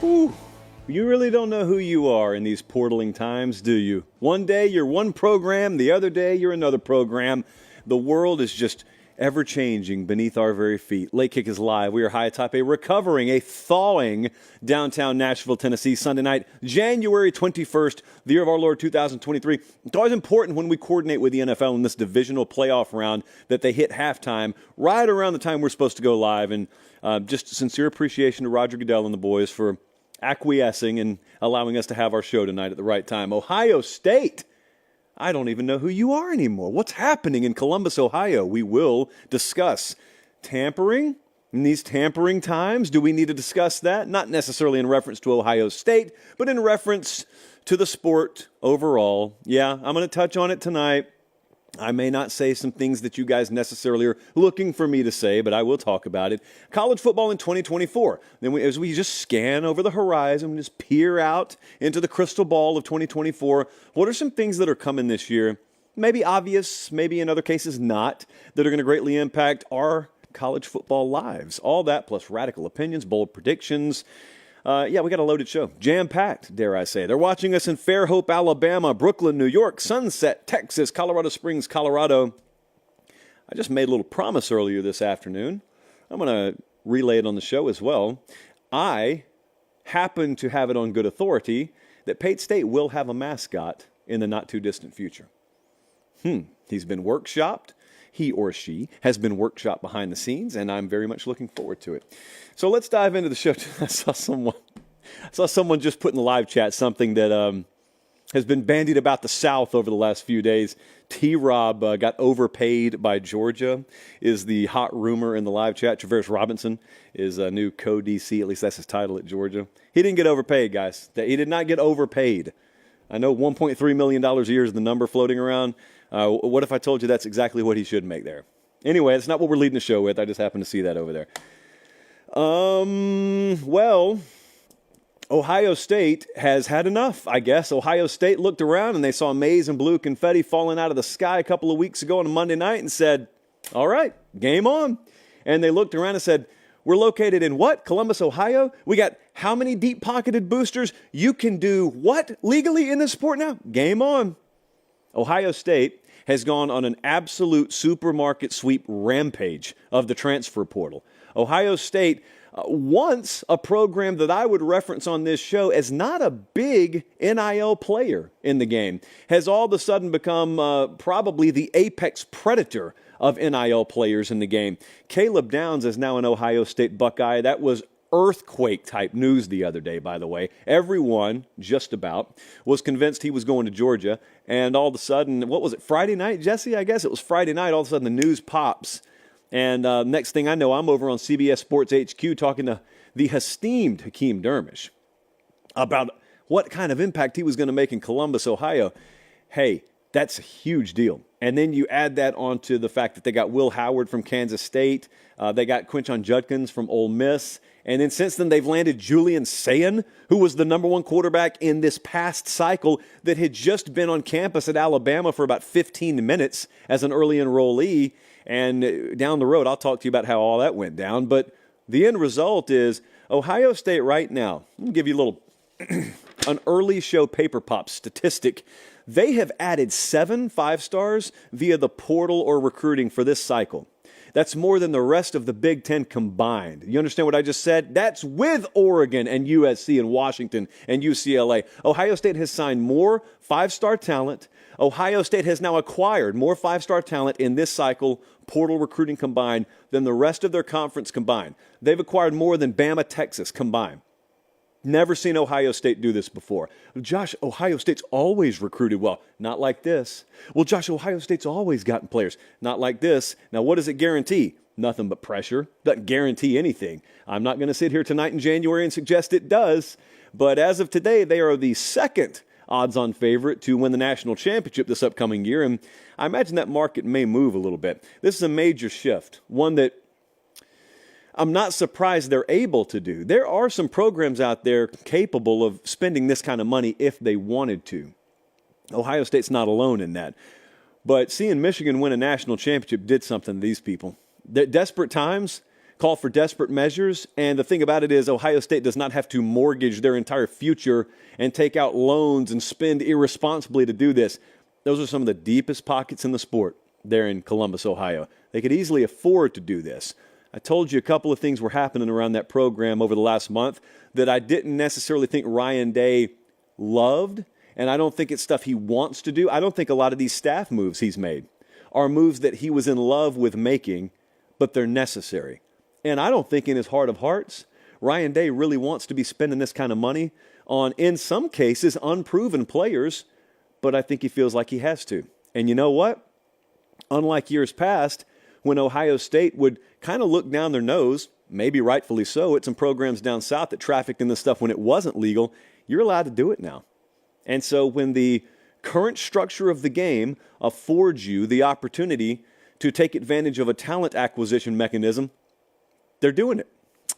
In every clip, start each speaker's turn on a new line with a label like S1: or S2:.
S1: Whew. You really don't know who you are in these portaling times, do you? One day you're one program, the other day you're another program. The world is just ever-changing beneath our very feet. Late Kick is live. We are high atop a recovering, a thawing downtown Nashville, Tennessee, Sunday night, January 21st, the year of our Lord 2023. It's always important when we coordinate with the NFL in this divisional playoff round that they hit halftime right around the time we're supposed to go live. And just sincere appreciation to Roger Goodell and the boys for acquiescing and allowing us to have our show tonight at the right time. Ohio State. I don't even know who you are anymore. What's happening in Columbus, Ohio? We will discuss tampering in these tampering times. Do we need to discuss that? Not necessarily in reference to Ohio State, but in reference to the sport overall. Yeah, I'm going to touch on it tonight. I may not say some things that you guys necessarily are looking for me to say, but I will talk about it. College football in 2024. Then as we just scan over the horizon, we just peer out into the crystal ball of 2024, what are some things that are coming this year? Maybe obvious, maybe in other cases not, that are going to greatly impact our college football lives. All that plus radical opinions, bold predictions. We got a loaded show. Jam-packed, dare I say. They're watching us in Fairhope, Alabama, Brooklyn, New York, Sunset, Texas, Colorado Springs, Colorado. I just made a little promise earlier this afternoon. I'm going to relay it on the show as well. I happen to have it on good authority that Pate State will have a mascot in the not-too-distant future. He's been workshopped. He or she has been workshopped behind the scenes, and I'm very much looking forward to it. So let's dive into the show. I saw someone just put in the live chat something that has been bandied about the South over the last few days. T-Rob got overpaid by Georgia is the hot rumor in the live chat. Travaris Robinson is a new co-DC, at least that's his title at Georgia. He didn't get overpaid, guys. He did not get overpaid. I know $1.3 million a year is the number floating around. What if I told you that's exactly what he should make there? Anyway, that's not what we're leading the show with. I just happened to see that over there. Ohio State has had enough, I guess. Ohio State looked around and they saw maize and blue confetti falling out of the sky a couple of weeks ago on a Monday night and said, all right, game on. And they looked around and said, we're located in what? Columbus, Ohio? We got how many deep-pocketed boosters? You can do what legally in this sport now? Game on. Ohio State has gone on an absolute supermarket sweep rampage of the transfer portal. Ohio State, once a program that I would reference on this show as not a big NIL player in the game, has all of a sudden become probably the apex predator of NIL players in the game. Caleb Downs is now an Ohio State Buckeye. That was earthquake-type news the other day, by the way. Everyone, just about, was convinced he was going to Georgia, and all of a sudden, what was it, Friday night, Jesse? I guess it was Friday night. All of a sudden, the news pops, and next thing I know, I'm over on CBS Sports HQ talking to the esteemed Hakeem Dermish about what kind of impact he was going to make in Columbus, Ohio. Hey, that's a huge deal. And then you add that onto the fact that they got Will Howard from Kansas State. They got Quinshon Judkins from Ole Miss. And then since then, they've landed Julian Sayin, who was the number one quarterback in this past cycle that had just been on campus at Alabama for about 15 minutes as an early enrollee. And down the road, I'll talk to you about how all that went down. But the end result is Ohio State right now, let me give you a little an early show paper pop statistic. They have added 7 5-stars via the portal or recruiting for this cycle. That's more than the rest of the Big Ten combined. You understand what I just said? That's with Oregon and USC and Washington and UCLA. Ohio State has signed more 5-star talent. Ohio State has now acquired more 5-star talent in this cycle, portal recruiting combined, than the rest of their conference combined. They've acquired more than Bama, Texas combined. Never seen Ohio State do this before. Josh, Ohio State's always recruited well. Not like this. Well, Josh, Ohio State's always gotten players. Not like this. Now, what does it guarantee? Nothing but pressure. Doesn't guarantee anything. I'm not going to sit here tonight in January and suggest it does. But as of today, they are the second odds-on favorite to win the national championship this upcoming year. And I imagine that market may move a little bit. This is a major shift, one that I'm not surprised they're able to do. There are some programs out there capable of spending this kind of money if they wanted to. Ohio State's not alone in that. But seeing Michigan win a national championship did something to these people. Desperate times call for desperate measures. And the thing about it is Ohio State does not have to mortgage their entire future and take out loans and spend irresponsibly to do this. Those are some of the deepest pockets in the sport there in Columbus, Ohio. They could easily afford to do this. I told you a couple of things were happening around that program over the last month that I didn't necessarily think Ryan Day loved, and I don't think it's stuff he wants to do. I don't think a lot of these staff moves he's made are moves that he was in love with making, but they're necessary. And I don't think in his heart of hearts, Ryan Day really wants to be spending this kind of money on, in some cases, unproven players, but I think he feels like he has to. And you know what? Unlike years past, when Ohio State would kind of look down their nose, maybe rightfully so, at some programs down south that trafficked in this stuff when it wasn't legal, you're allowed to do it now. And so when the current structure of the game affords you the opportunity to take advantage of a talent acquisition mechanism, they're doing it.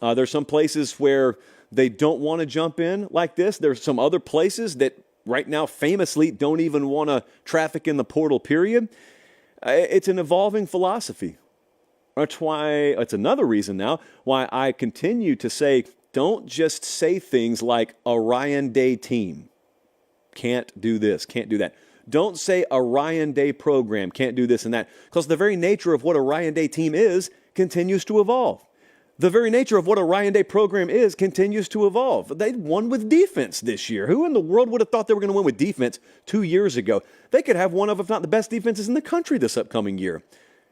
S1: There's some places where they don't want to jump in like this. There's some other places that right now famously don't even want to traffic in the portal, period. It's an evolving philosophy. That's why it's another reason now why I continue to say, don't just say things like a Ryan Day team can't do this, can't do that. Don't say a Ryan Day program can't do this and that, because the very nature of what a Ryan Day team is continues to evolve. The very nature of what a Ryan Day program is continues to evolve. They won with defense this year. Who in the world would have thought they were going to win with defense 2 years ago? They could have one of, if not the best defenses in the country this upcoming year.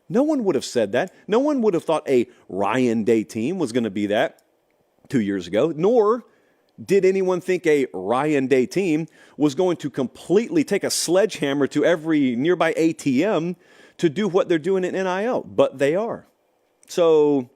S1: No one would have said that. No one would have thought a Ryan Day team was going to be that 2 years ago, nor did anyone think a Ryan Day team was going to completely take a sledgehammer to every nearby ATM to do what they're doing in NIL, but they are. So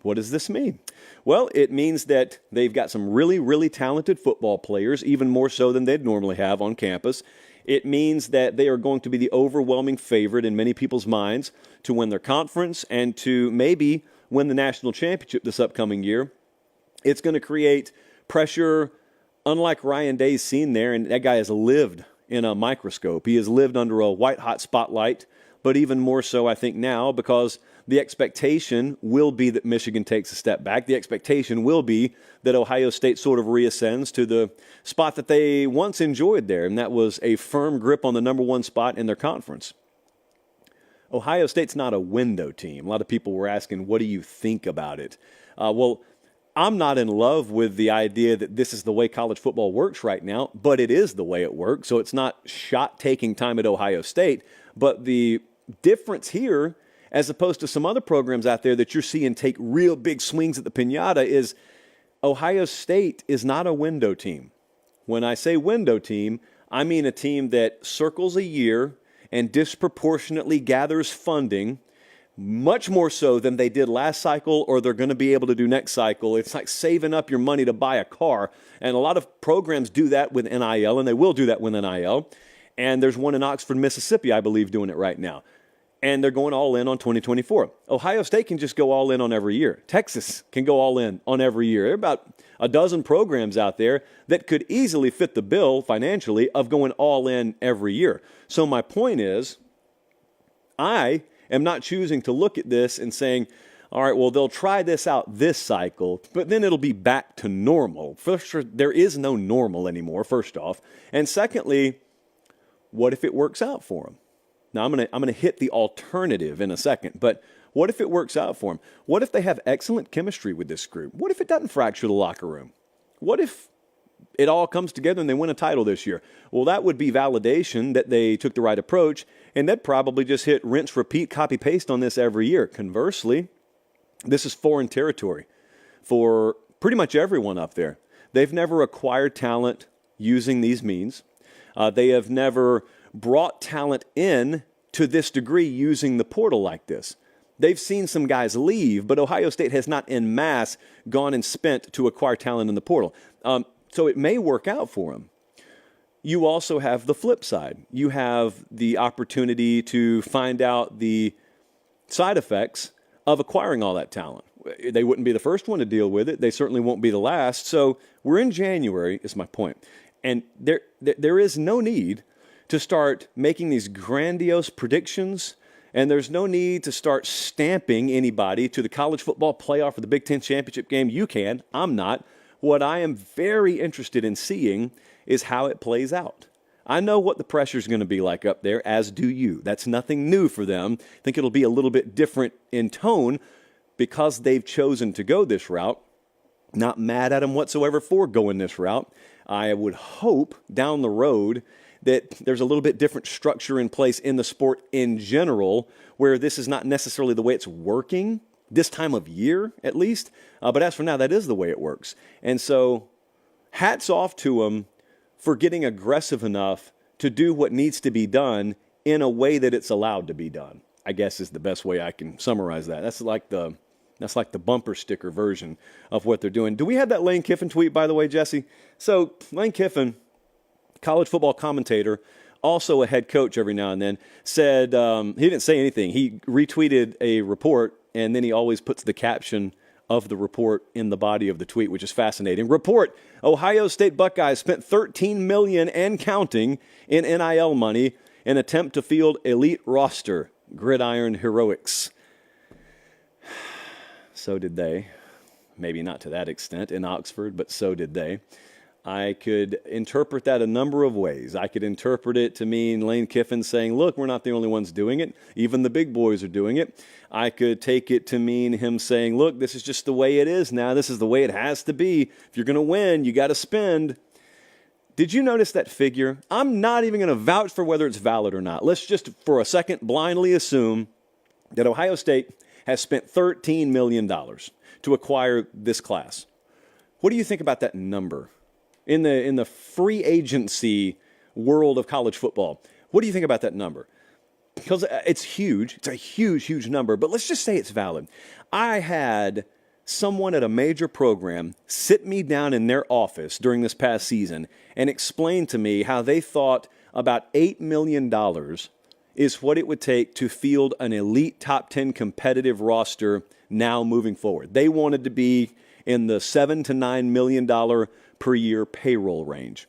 S1: what does this mean? Well, it means that they've got some really, really talented football players, even more so than they'd normally have on campus. It means that they are going to be the overwhelming favorite in many people's minds to win their conference and to maybe win the national championship this upcoming year. It's going to create pressure unlike Ryan Day's seen there, and that guy has lived in a microscope. He has lived under a white-hot spotlight, but even more so, I think, now, because the expectation will be that Michigan takes a step back. The expectation will be that Ohio State sort of reascends to the spot that they once enjoyed there, and that was a firm grip on the number one spot in their conference. Ohio State's not a window team. A lot of people were asking, what do you think about it? Well, I'm not in love with the idea that this is the way college football works right now, but it is the way it works. So it's not shot-taking time at Ohio State. But the difference here, as opposed to some other programs out there that you're seeing take real big swings at the piñata, is Ohio State is not a window team. When I say window team, I mean a team that circles a year and disproportionately gathers funding, much more so than they did last cycle or they're going to be able to do next cycle. It's like saving up your money to buy a car. And a lot of programs do that with NIL, and they will do that with NIL. And there's one in Oxford, Mississippi, I believe, doing it right now. And they're going all in on 2024. Ohio State can just go all in on every year. Texas can go all in on every year. There are about a dozen programs out there that could easily fit the bill financially of going all in every year. So my point is, I am not choosing to look at this and saying, all right, well, they'll try this out this cycle, but then it'll be back to normal. First, there is no normal anymore, first off. And secondly, what if it works out for them? Now, I'm going to hit the alternative in a second, but what if it works out for them? What if they have excellent chemistry with this group? What if it doesn't fracture the locker room? What if it all comes together and they win a title this year? Well, that would be validation that they took the right approach, and they'd probably just hit rinse, repeat, copy, paste on this every year. Conversely, this is foreign territory for pretty much everyone up there. They've never acquired talent using these means. They have never brought talent in to this degree using the portal like this. They've seen some guys leave, but Ohio State has not en masse gone and spent to acquire talent in the portal. So it may work out for them. You also have the flip side. You have the opportunity to find out the side effects of acquiring all that talent. They wouldn't be the first one to deal with it. They certainly won't be the last. So we're in January, is my point. And there is no need to start making these grandiose predictions And there's no need to start stamping anybody to the college football playoff or the Big Ten championship game. You can. I'm not. What I am very interested in seeing is how it plays out. I know what the pressure is going to be like up there, as do you. That's nothing new for them. I think it'll be a little bit different in tone because they've chosen to go this route. Not mad at them whatsoever for going this route. I would hope down the road that there's a little bit different structure in place in the sport in general, where this is not necessarily the way it's working this time of year, at least. But as for now, that is the way it works. And so hats off to them for getting aggressive enough to do what needs to be done in a way that it's allowed to be done, I guess is the best way I can summarize that. That's like the bumper sticker version of what they're doing. Do we have that Lane Kiffin tweet, by the way, Jesse? So Lane Kiffin, college football commentator, also a head coach every now and then, said, he didn't say anything. He retweeted a report, and then he always puts the caption of the report in the body of the tweet, which is fascinating. Report, Ohio State Buckeyes spent $13 million and counting in NIL money in attempt to field elite roster, gridiron heroics. So did they. Maybe not to that extent in Oxford, but so did they. I could interpret that a number of ways. I could interpret it to mean Lane Kiffin saying, look, we're not the only ones doing it. Even the big boys are doing it. I could take it to mean him saying, look, this is just the way it is now. This is the way it has to be. If you're going to win, you got to spend. Did you notice that figure? I'm not even going to vouch for whether it's valid or not. Let's just for a second blindly assume that Ohio State has spent $13 million to acquire this class. What do you think about that number? In the free agency world of college football, what do you think about that number? Because it's huge. It's a huge, huge number. But let's just say it's valid. I had someone at a major program sit me down in their office during this past season and explain to me how they thought about $8 million is what it would take to field an elite top 10 competitive roster now moving forward. They wanted to be in the $7 to $9 million per year payroll range.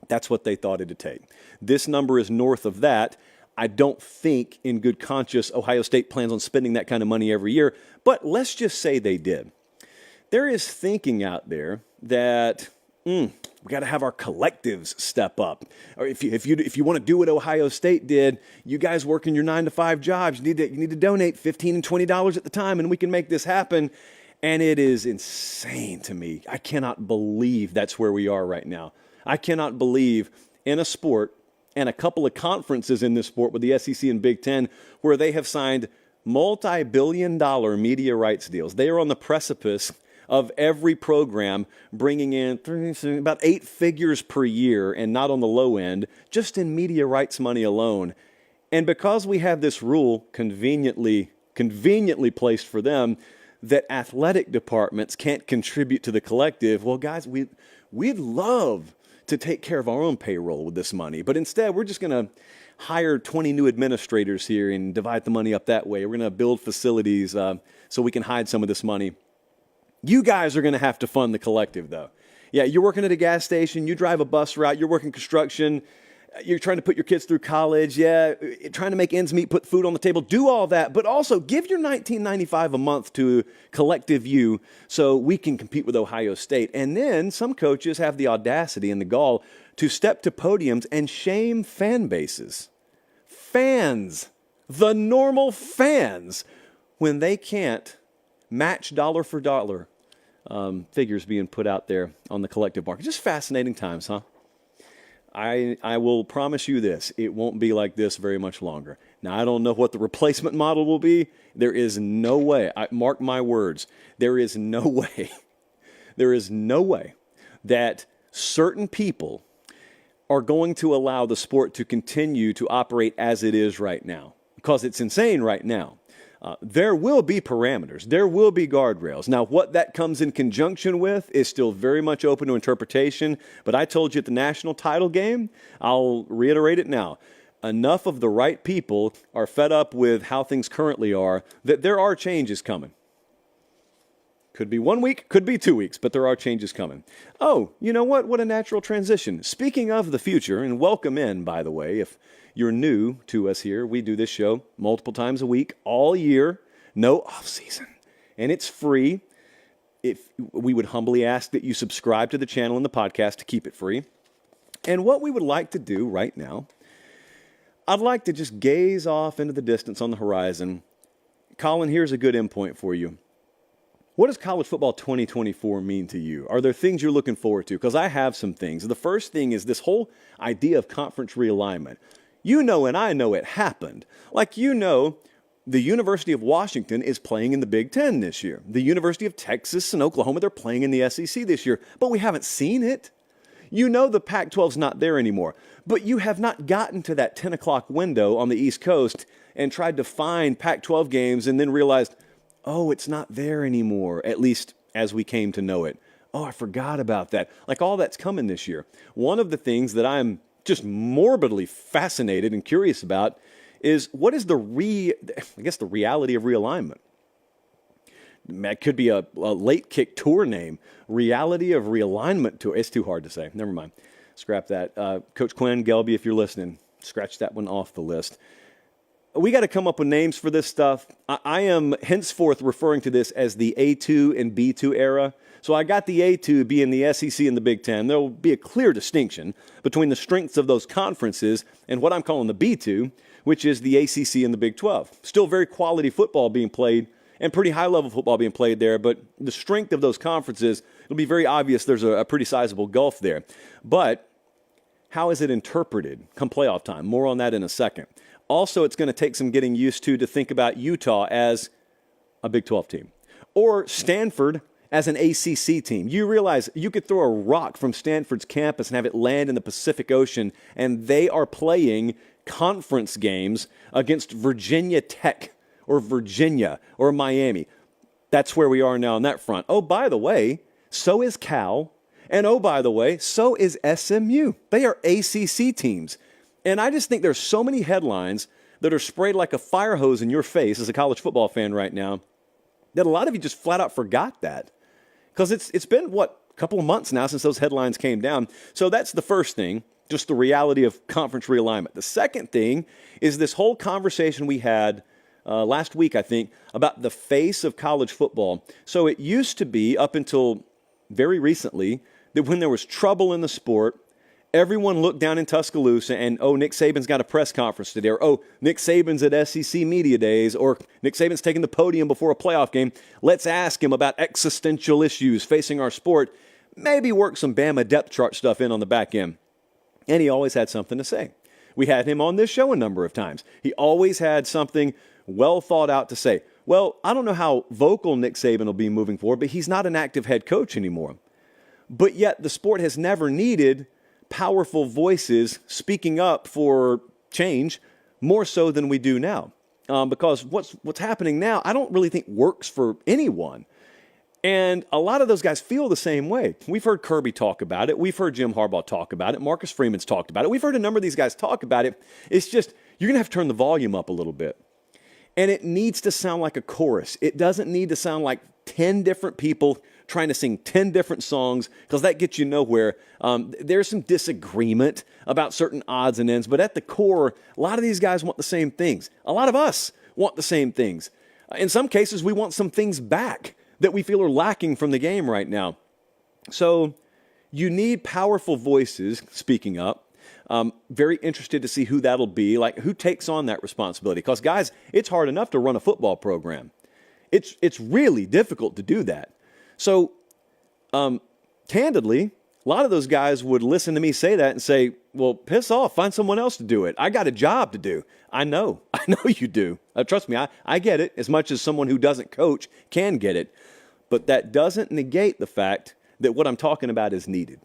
S1: That's what they thought it'd take. This number is north of that. I don't think, in good conscience, Ohio State plans on spending that kind of money every year, but let's just say they did. There is thinking out there that we got to have our collectives step up. Or if you want to do what Ohio State did, you guys working your 9-to-5 jobs, you need to donate $15 and $20 at the time, and we can make this happen. And it is insane to me. I cannot believe that's where we are right now. I cannot believe in a sport and a couple of conferences in this sport with the SEC and Big Ten where they have signed multi-billion-dollar media rights deals. They are on the precipice of every program bringing in about 8 figures per year, and not on the low end, just in media rights money alone. And because we have this rule conveniently placed for them, that athletic departments can't contribute to the collective, well, guys, we'd love to take care of our own payroll with this money, but instead we're just going to hire 20 new administrators here and divide the money up that way. We're going to build facilities so we can hide some of this money. You guys are going to have to fund the collective, though. Yeah, you're working at a gas station, you drive a bus route, you're working construction, you're trying to put your kids through college, trying to make ends meet, put food on the table, do all that, but also give your $19.95 a month to Collective U so we can compete with Ohio State. And then some coaches have the audacity and the gall to step to podiums and shame fan bases. Fans, the normal fans, when they can't match dollar for dollar figures being put out there on the collective market. Just fascinating times, huh? I will promise you this, it won't be like this very much longer. Now, I don't know what the replacement model will be. There is no way, mark my words, there is no way that certain people are going to allow the sport to continue to operate as it is right now, because it's insane right now. There will be parameters. There will be guardrails. Now, what that comes in conjunction with is still very much open to interpretation. But I told you at the national title game, I'll reiterate it now. Enough of the right people are fed up with how things currently are that there are changes coming. Could be 1 week, could be 2 weeks, but there are changes coming. Oh, you know what? What a natural transition. Speaking of the future, and welcome in, by the way, you're new to us here, we do this show multiple times a week, all year, no off season, and it's free. If we would humbly ask that you subscribe to the channel and the podcast to keep it free. And what we would like to do right now, I'd like to just gaze off into the distance on the horizon. Colin, here's a good endpoint for you. What does college football 2024 mean to you? Are there things you're looking forward to? Because I have some things. The first thing is this whole idea of conference realignment. You know, and I know it happened. Like, you know, the University of Washington is playing in the Big Ten this year. The University of Texas and Oklahoma, they're playing in the SEC this year. But we haven't seen it. You know the Pac-12's not there anymore. But you have not gotten to that 10 o'clock window on the East Coast and tried to find Pac-12 games and then realized, oh, it's not there anymore, at least as we came to know it. Oh, I forgot about that. Like, all that's coming this year. One of the things that I'm just morbidly fascinated and curious about is what is the reality of realignment. That could be a late kick tour name. Reality of Realignment Tour. It's too hard to say. Never mind. Scrap that. Coach Quinn, Gelby, if you're listening, scratch that one off the list. We got to come up with names for this stuff. I am henceforth referring to this as the A2 and B2 era. So I got the A2 being the SEC and the Big Ten. There will be a clear distinction between the strengths of those conferences and what I'm calling the B2, which is the ACC and the Big 12. Still very quality football being played and pretty high-level football being played there, but the strength of those conferences, it'll be very obvious there's a pretty sizable gulf there. But how is it interpreted come playoff time? More on that in a second. Also, it's going to take some getting used to think about Utah as a Big 12 team or Stanford as an ACC team. You realize you could throw a rock from Stanford's campus and have it land in the Pacific Ocean, and they are playing conference games against Virginia Tech or Virginia or Miami. That's where we are now on that front. Oh, by the way, so is Cal. And oh, by the way, so is SMU. They are ACC teams. And I just think there's so many headlines that are sprayed like a fire hose in your face as a college football fan right now that a lot of you just flat out forgot that. Because it's been, a couple of months now since those headlines came down. So that's the first thing, just the reality of conference realignment. The second thing is this whole conversation we had last week, I think, about the face of college football. So it used to be, up until very recently, that when there was trouble in the sport, everyone looked down in Tuscaloosa and, oh, Nick Saban's got a press conference today, or, oh, Nick Saban's at SEC Media Days, or Nick Saban's taking the podium before a playoff game. Let's ask him about existential issues facing our sport. Maybe work some Bama depth chart stuff in on the back end. And he always had something to say. We had him on this show a number of times. He always had something well thought out to say. Well, I don't know how vocal Nick Saban will be moving forward, but he's not an active head coach anymore. But yet the sport has never needed powerful voices speaking up for change more so than we do now. Because what's happening now, I don't really think works for anyone. And a lot of those guys feel the same way. We've heard Kirby talk about it. We've heard Jim Harbaugh talk about it. Marcus Freeman's talked about it. We've heard a number of these guys talk about it. It's just, you're going to have to turn the volume up a little bit. And it needs to sound like a chorus. It doesn't need to sound like 10 different people trying to sing 10 different songs, because that gets you nowhere. There's some disagreement about certain odds and ends, but at the core, a lot of these guys want the same things. A lot of us want the same things. In some cases, we want some things back that we feel are lacking from the game right now. So you need powerful voices speaking up. Very interested to see who that'll be, like who takes on that responsibility. Because, guys, it's hard enough to run a football program. It's really difficult to do that. So, candidly, a lot of those guys would listen to me say that and say, well, piss off, find someone else to do it. I got a job to do. I know you do. Trust me, I get it as much as someone who doesn't coach can get it. But that doesn't negate the fact that what I'm talking about is needed.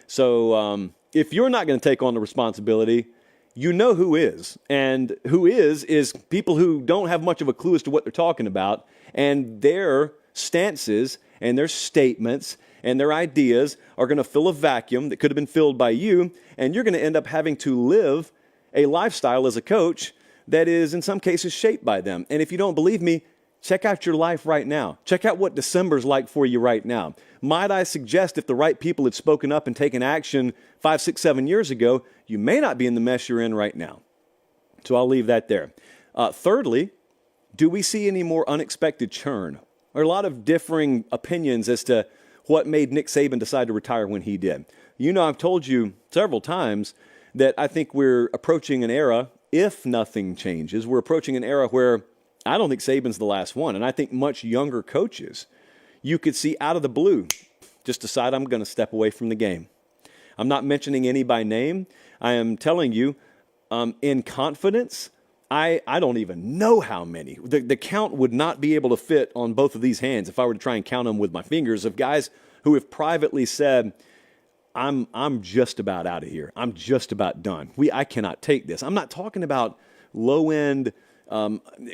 S1: So if you're not going to take on the responsibility, you know who is. And who is people who don't have much of a clue as to what they're talking about, and their stances and their statements and their ideas are going to fill a vacuum that could have been filled by you, and you're going to end up having to live a lifestyle as a coach that is in some cases shaped by them. And if you don't believe me, check out your life right now. Check out what December's like for you right now. Might I suggest if the right people had spoken up and taken action 5, 6, 7 years ago, you may not be in the mess you're in right now. So I'll leave that there. Thirdly, do we see any more unexpected churn? There are a lot of differing opinions as to what made Nick Saban decide to retire when he did. You know, I've told you several times that I think we're approaching an era, if nothing changes, we're approaching an era where I don't think Saban's the last one. And I think much younger coaches, you could see out of the blue, just decide I'm going to step away from the game. I'm not mentioning any by name. I am telling you in confidence, I don't even know how many. The count would not be able to fit on both of these hands if I were to try and count them with my fingers, of guys who have privately said, I'm just about out of here. I'm just about done. I cannot take this. I'm not talking about low-end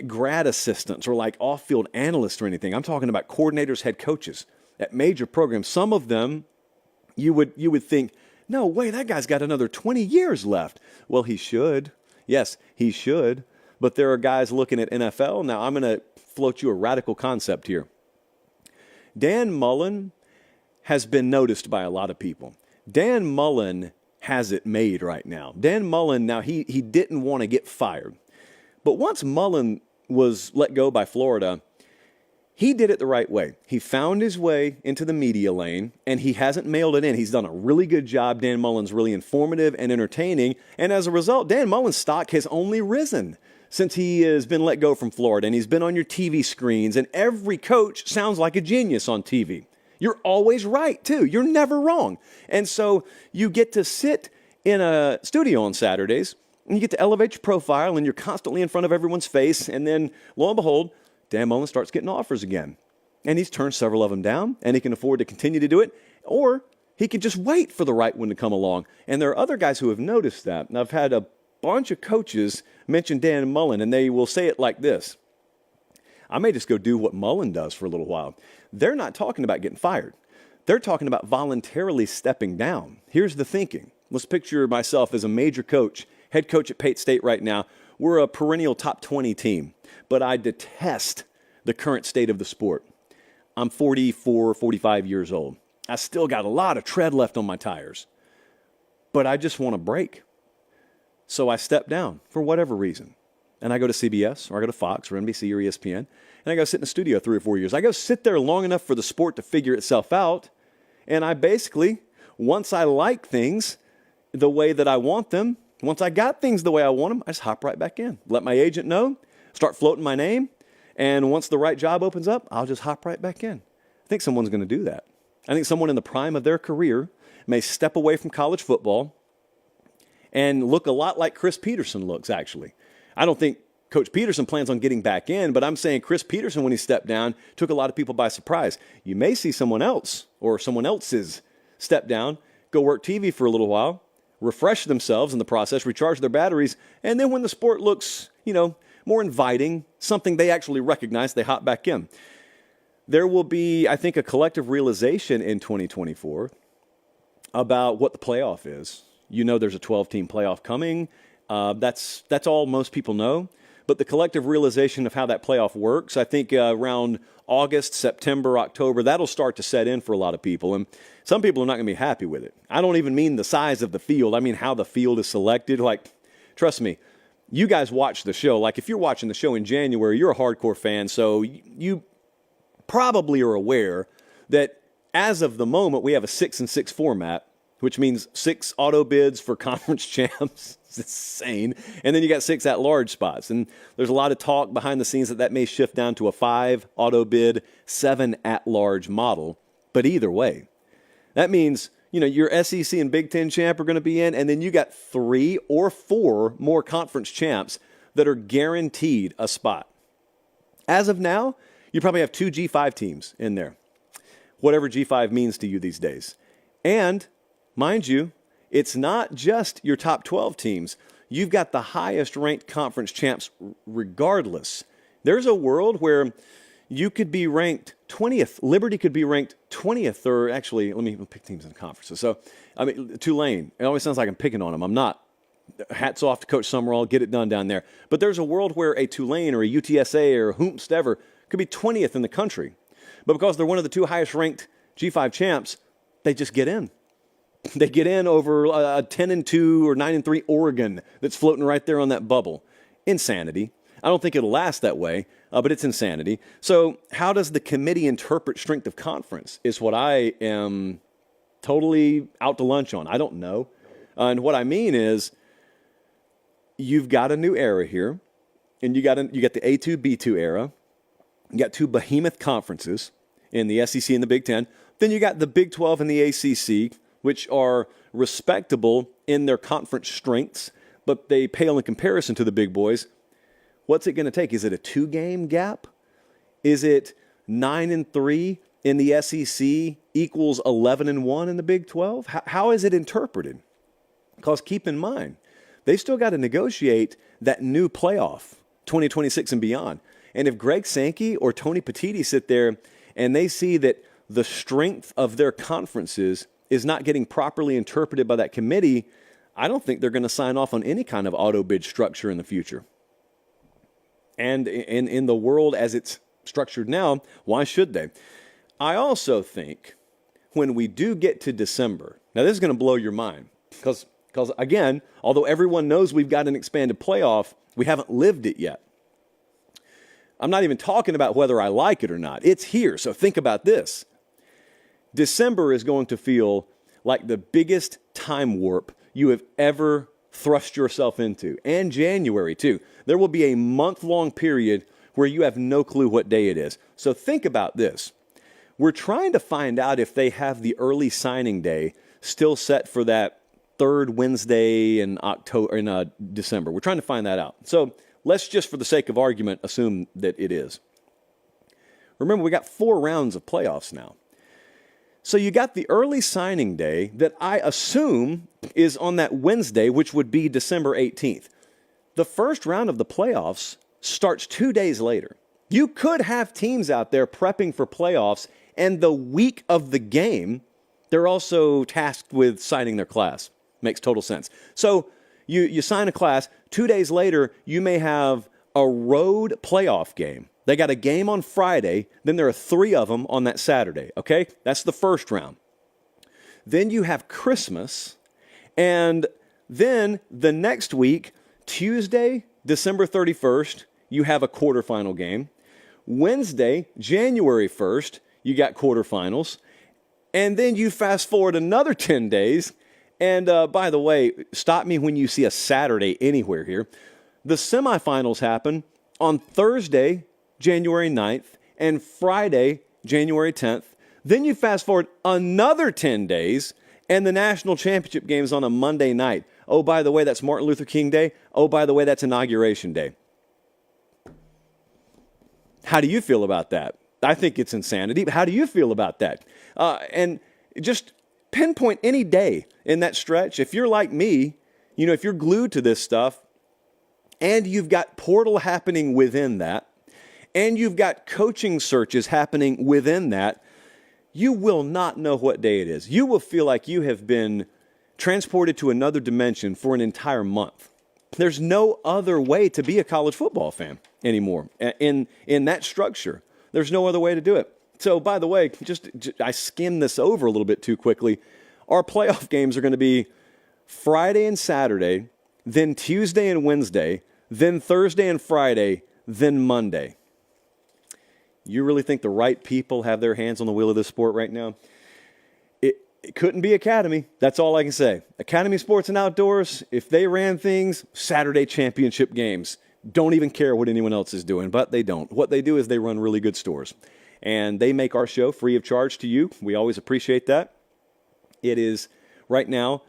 S1: grad assistants or like off-field analysts or anything. I'm talking about coordinators, head coaches at major programs. Some of them, you would think, no way, that guy's got another 20 years left. Well, he should. Yes, he should. But there are guys looking at NFL. Now, I'm going to float you a radical concept here. Dan Mullen has been noticed by a lot of people. Dan Mullen has it made right now. Dan Mullen, now he didn't want to get fired. But once Mullen was let go by Florida, he did it the right way. He found his way into the media lane, and he hasn't mailed it in. He's done a really good job. Dan Mullen's really informative and entertaining. And as a result, Dan Mullen's stock has only risen since he has been let go from Florida. And he's been on your TV screens, and every coach sounds like a genius on TV. You're always right, too. You're never wrong. And so you get to sit in a studio on Saturdays, and you get to elevate your profile, and you're constantly in front of everyone's face. And then, lo and behold, Dan Mullen starts getting offers again. And he's turned several of them down, and he can afford to continue to do it. Or he could just wait for the right one to come along. And there are other guys who have noticed that. And I've had a bunch of coaches mention Dan Mullen, and they will say it like this: I may just go do what Mullen does for a little while. They're not talking about getting fired. They're talking about voluntarily stepping down. Here's the thinking. Let's picture myself as a major coach, head coach at Pate State right now. We're a perennial top 20 team, but I detest the current state of the sport. I'm 44, 45 years old. I still got a lot of tread left on my tires, but I just want a break. So I step down for whatever reason. And I go to CBS, or I go to Fox, or NBC, or ESPN, and I go sit in the studio 3 or 4 years. I go sit there long enough for the sport to figure itself out, and I basically, once I like things the way that I want them, once I got things the way I want them, I just hop right back in. Let my agent know, start floating my name, and once the right job opens up, I'll just hop right back in. I think someone's going to do that. I think someone in the prime of their career may step away from college football and look a lot like Chris Peterson looks, actually. I don't think Coach Peterson plans on getting back in, but I'm saying Chris Peterson, when he stepped down, took a lot of people by surprise. You may see someone else or someone else's step down, go work TV for a little while, refresh themselves in the process, recharge their batteries, and then when the sport looks, more inviting, something they actually recognize, they hop back in. There will be, I think, a collective realization in 2024 about what the playoff is. There's a 12-team playoff coming. That's all most people know. But the collective realization of how that playoff works, I think around August, September, October, that'll start to set in for a lot of people. And some people are not going to be happy with it. I don't even mean the size of the field. I mean how the field is selected. Like, trust me, you guys watch the show. Like, if you're watching the show in January, you're a hardcore fan, so you probably are aware that as of the moment, we have a 6-and-6 format, which means 6 auto bids for conference champs. It's insane. And then you got 6 at-large spots. And there's a lot of talk behind the scenes that may shift down to a 5 auto bid, 7 at-large model. But either way, that means, your SEC and Big Ten champ are going to be in, and then you got 3 or 4 more conference champs that are guaranteed a spot. As of now, you probably have 2 G5 teams in there, whatever G5 means to you these days. And mind you, it's not just your top 12 teams. You've got the highest ranked conference champs regardless. There's a world where you could be ranked 20th. Liberty could be ranked 20th, or actually, let me pick teams in conferences. So, Tulane, it always sounds like I'm picking on them. I'm not. Hats off to Coach Summerall, get it done down there. But there's a world where a Tulane or a UTSA or whomstever could be 20th in the country. But because they're one of the 2 highest ranked G5 champs, they just get in. They get in over a 10-2 or 9-3 Oregon that's floating right there on that bubble. insanity. I don't think it'll last that way, but it's insanity. So how does the committee interpret strength of conference is what I am totally out to lunch on. I don't know. And what I mean is you've got a new era here, and you got the A2, B2 era. You got two behemoth conferences in the SEC and the Big Ten. Then you got the Big 12 and the ACC, which are respectable in their conference strengths, but they pale in comparison to the big boys. What's it going to take? Is it a 2-game gap? Is it 9-3 in the SEC equals 11-1 in the Big 12? How is it interpreted? Because keep in mind, they still got to negotiate that new playoff, 2026 and beyond. And if Greg Sankey or Tony Petitti sit there and they see that the strength of their conferences is not getting properly interpreted by that committee, I don't think they're going to sign off on any kind of auto bid structure in the future. And in the world as it's structured now, why should they? I also think when we do get to December, now this is going to blow your mind, because again, although everyone knows we've got an expanded playoff, we haven't lived it yet. I'm not even talking about whether I like it or not. It's here, so think about this. December is going to feel like the biggest time warp you have ever thrust yourself into, and January too. There will be a month-long period where you have no clue what day it is. So think about this. We're trying to find out if they have the early signing day still set for that third Wednesday in December. We're trying to find that out. So let's just, for the sake of argument, assume that it is. Remember, we got 4 rounds of playoffs now. So you got the early signing day that I assume is on that Wednesday, which would be December 18th. The first round of the playoffs starts 2 days later. You could have teams out there prepping for playoffs, and the week of the game, they're also tasked with signing their class. Makes total sense. So you sign a class. 2 days later, you may have a road playoff game. They got a game on Friday, then there are 3 of them on that Saturday, okay? That's the first round. Then you have Christmas, and then the next week, Tuesday, December 31st, you have a quarterfinal game. Wednesday, January 1st, you got quarterfinals. And then you fast forward another 10 days, and by the way, stop me when you see a Saturday anywhere here. The semifinals happen on Thursday, January 9th, and Friday, January 10th. Then you fast forward another 10 days, and the national championship game is on a Monday night. Oh, by the way, that's Martin Luther King Day. Oh, by the way, that's Inauguration Day. How do you feel about that? I think it's insanity. How do you feel about that? And just pinpoint any day in that stretch. If you're like me, if you're glued to this stuff, and you've got portal happening within that, and you've got coaching searches happening within that, you will not know what day it is. You will feel like you have been transported to another dimension for an entire month. There's no other way to be a college football fan anymore in that structure. There's no other way to do it. So, by the way, I skimmed this over a little bit too quickly. Our playoff games are going to be Friday and Saturday, then Tuesday and Wednesday, then Thursday and Friday, then Monday. You really think the right people have their hands on the wheel of this sport right now? It couldn't be Academy. That's all I can say. Academy Sports and Outdoors, if they ran things, Saturday championship games. Don't even care what anyone else is doing, but they don't. What they do is they run really good stores. And they make our show free of charge to you. We always appreciate that. It is, right now,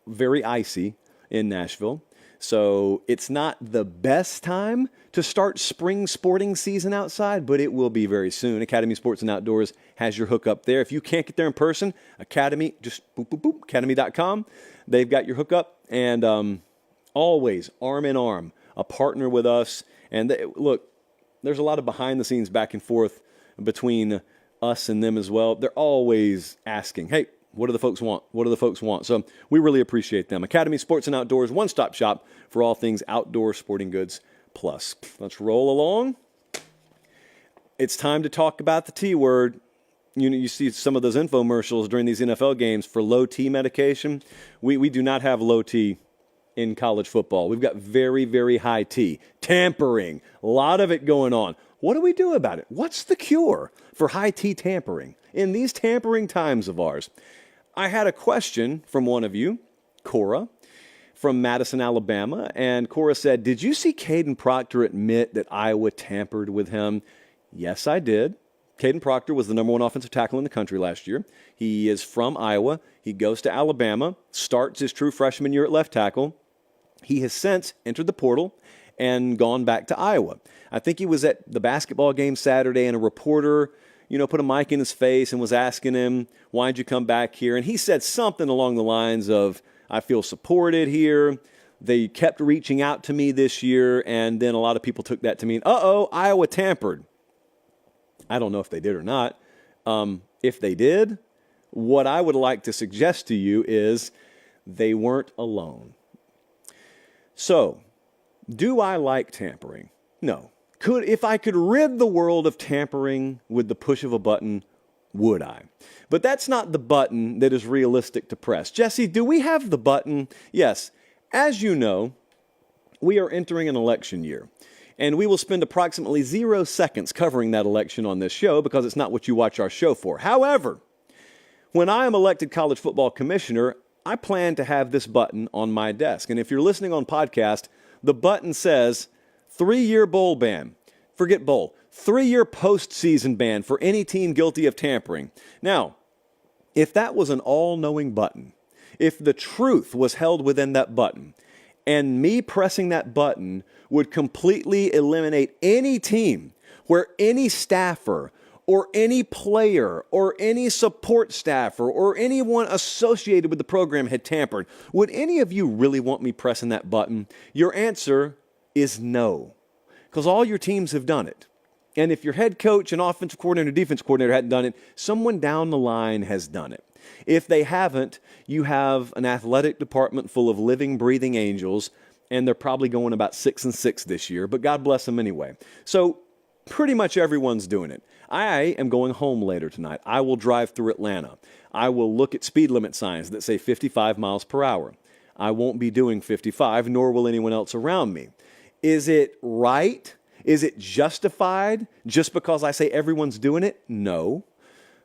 S1: very icy in Nashville. So it's not the best time to start spring sporting season outside, but it will be very soon. Academy Sports and Outdoors has your hookup there. If you can't get there in person, Academy, just academy.com. They've got your hookup, and always arm in arm, a partner with us. And look, there's a lot of behind-the-scenes back and forth between us and them as well. They're always asking, hey, what do the folks want? What do the folks want? So we really appreciate them. Academy Sports and Outdoors, one-stop shop for all things outdoor sporting goods plus. Let's roll along. It's time to talk about the T word. You see some of those infomercials during these NFL games for low T medication. We do not have low T in college football. We've got very, very high T. Tampering. A lot of it going on. What do we do about it? What's the cure for high T tampering in these tampering times of ours? I had a question from one of you, Cora, from Madison, Alabama, and Cora said, did you see Caden Proctor admit that Iowa tampered with him? Yes, I did. Caden Proctor was the number one offensive tackle in the country last year. He is from Iowa. He goes to Alabama, starts his true freshman year at left tackle. He has since entered the portal and gone back to Iowa. I think he was at the basketball game Saturday, and a reporter, put a mic in his face and was asking him, why'd you come back here? And he said something along the lines of, I feel supported here. They kept reaching out to me this year, and then a lot of people took that to mean, Iowa tampered. I don't know if they did or not. If they did, what I would like to suggest to you is they weren't alone. So, do I like tampering? No. If I could rid the world of tampering with the push of a button, would I? But that's not the button that is realistic to press. Jesse, do we have the button? Yes. As you know, we are entering an election year. And we will spend approximately 0 seconds covering that election on this show because it's not what you watch our show for. However, when I am elected college football commissioner, I plan to have this button on my desk. And if you're listening on podcast, the button says 3-year bowl ban. Forget bowl. 3-year postseason ban for any team guilty of tampering. Now, if that was an all-knowing button, if the truth was held within that button, and me pressing that button would completely eliminate any team where any staffer or any player or any support staffer or anyone associated with the program had tampered, would any of you really want me pressing that button? Your answer is no, because all your teams have done it. And if your head coach and offensive coordinator, defense coordinator hadn't done it, someone down the line has done it. If they haven't, you have an athletic department full of living, breathing angels, and they're probably going about 6-6 this year, but God bless them anyway. So pretty much everyone's doing it. I am going home later tonight. I will drive through Atlanta. I will look at speed limit signs that say 55 miles per hour. I won't be doing 55, nor will anyone else around me. Is it right? Is it justified just because I say everyone's doing it? No.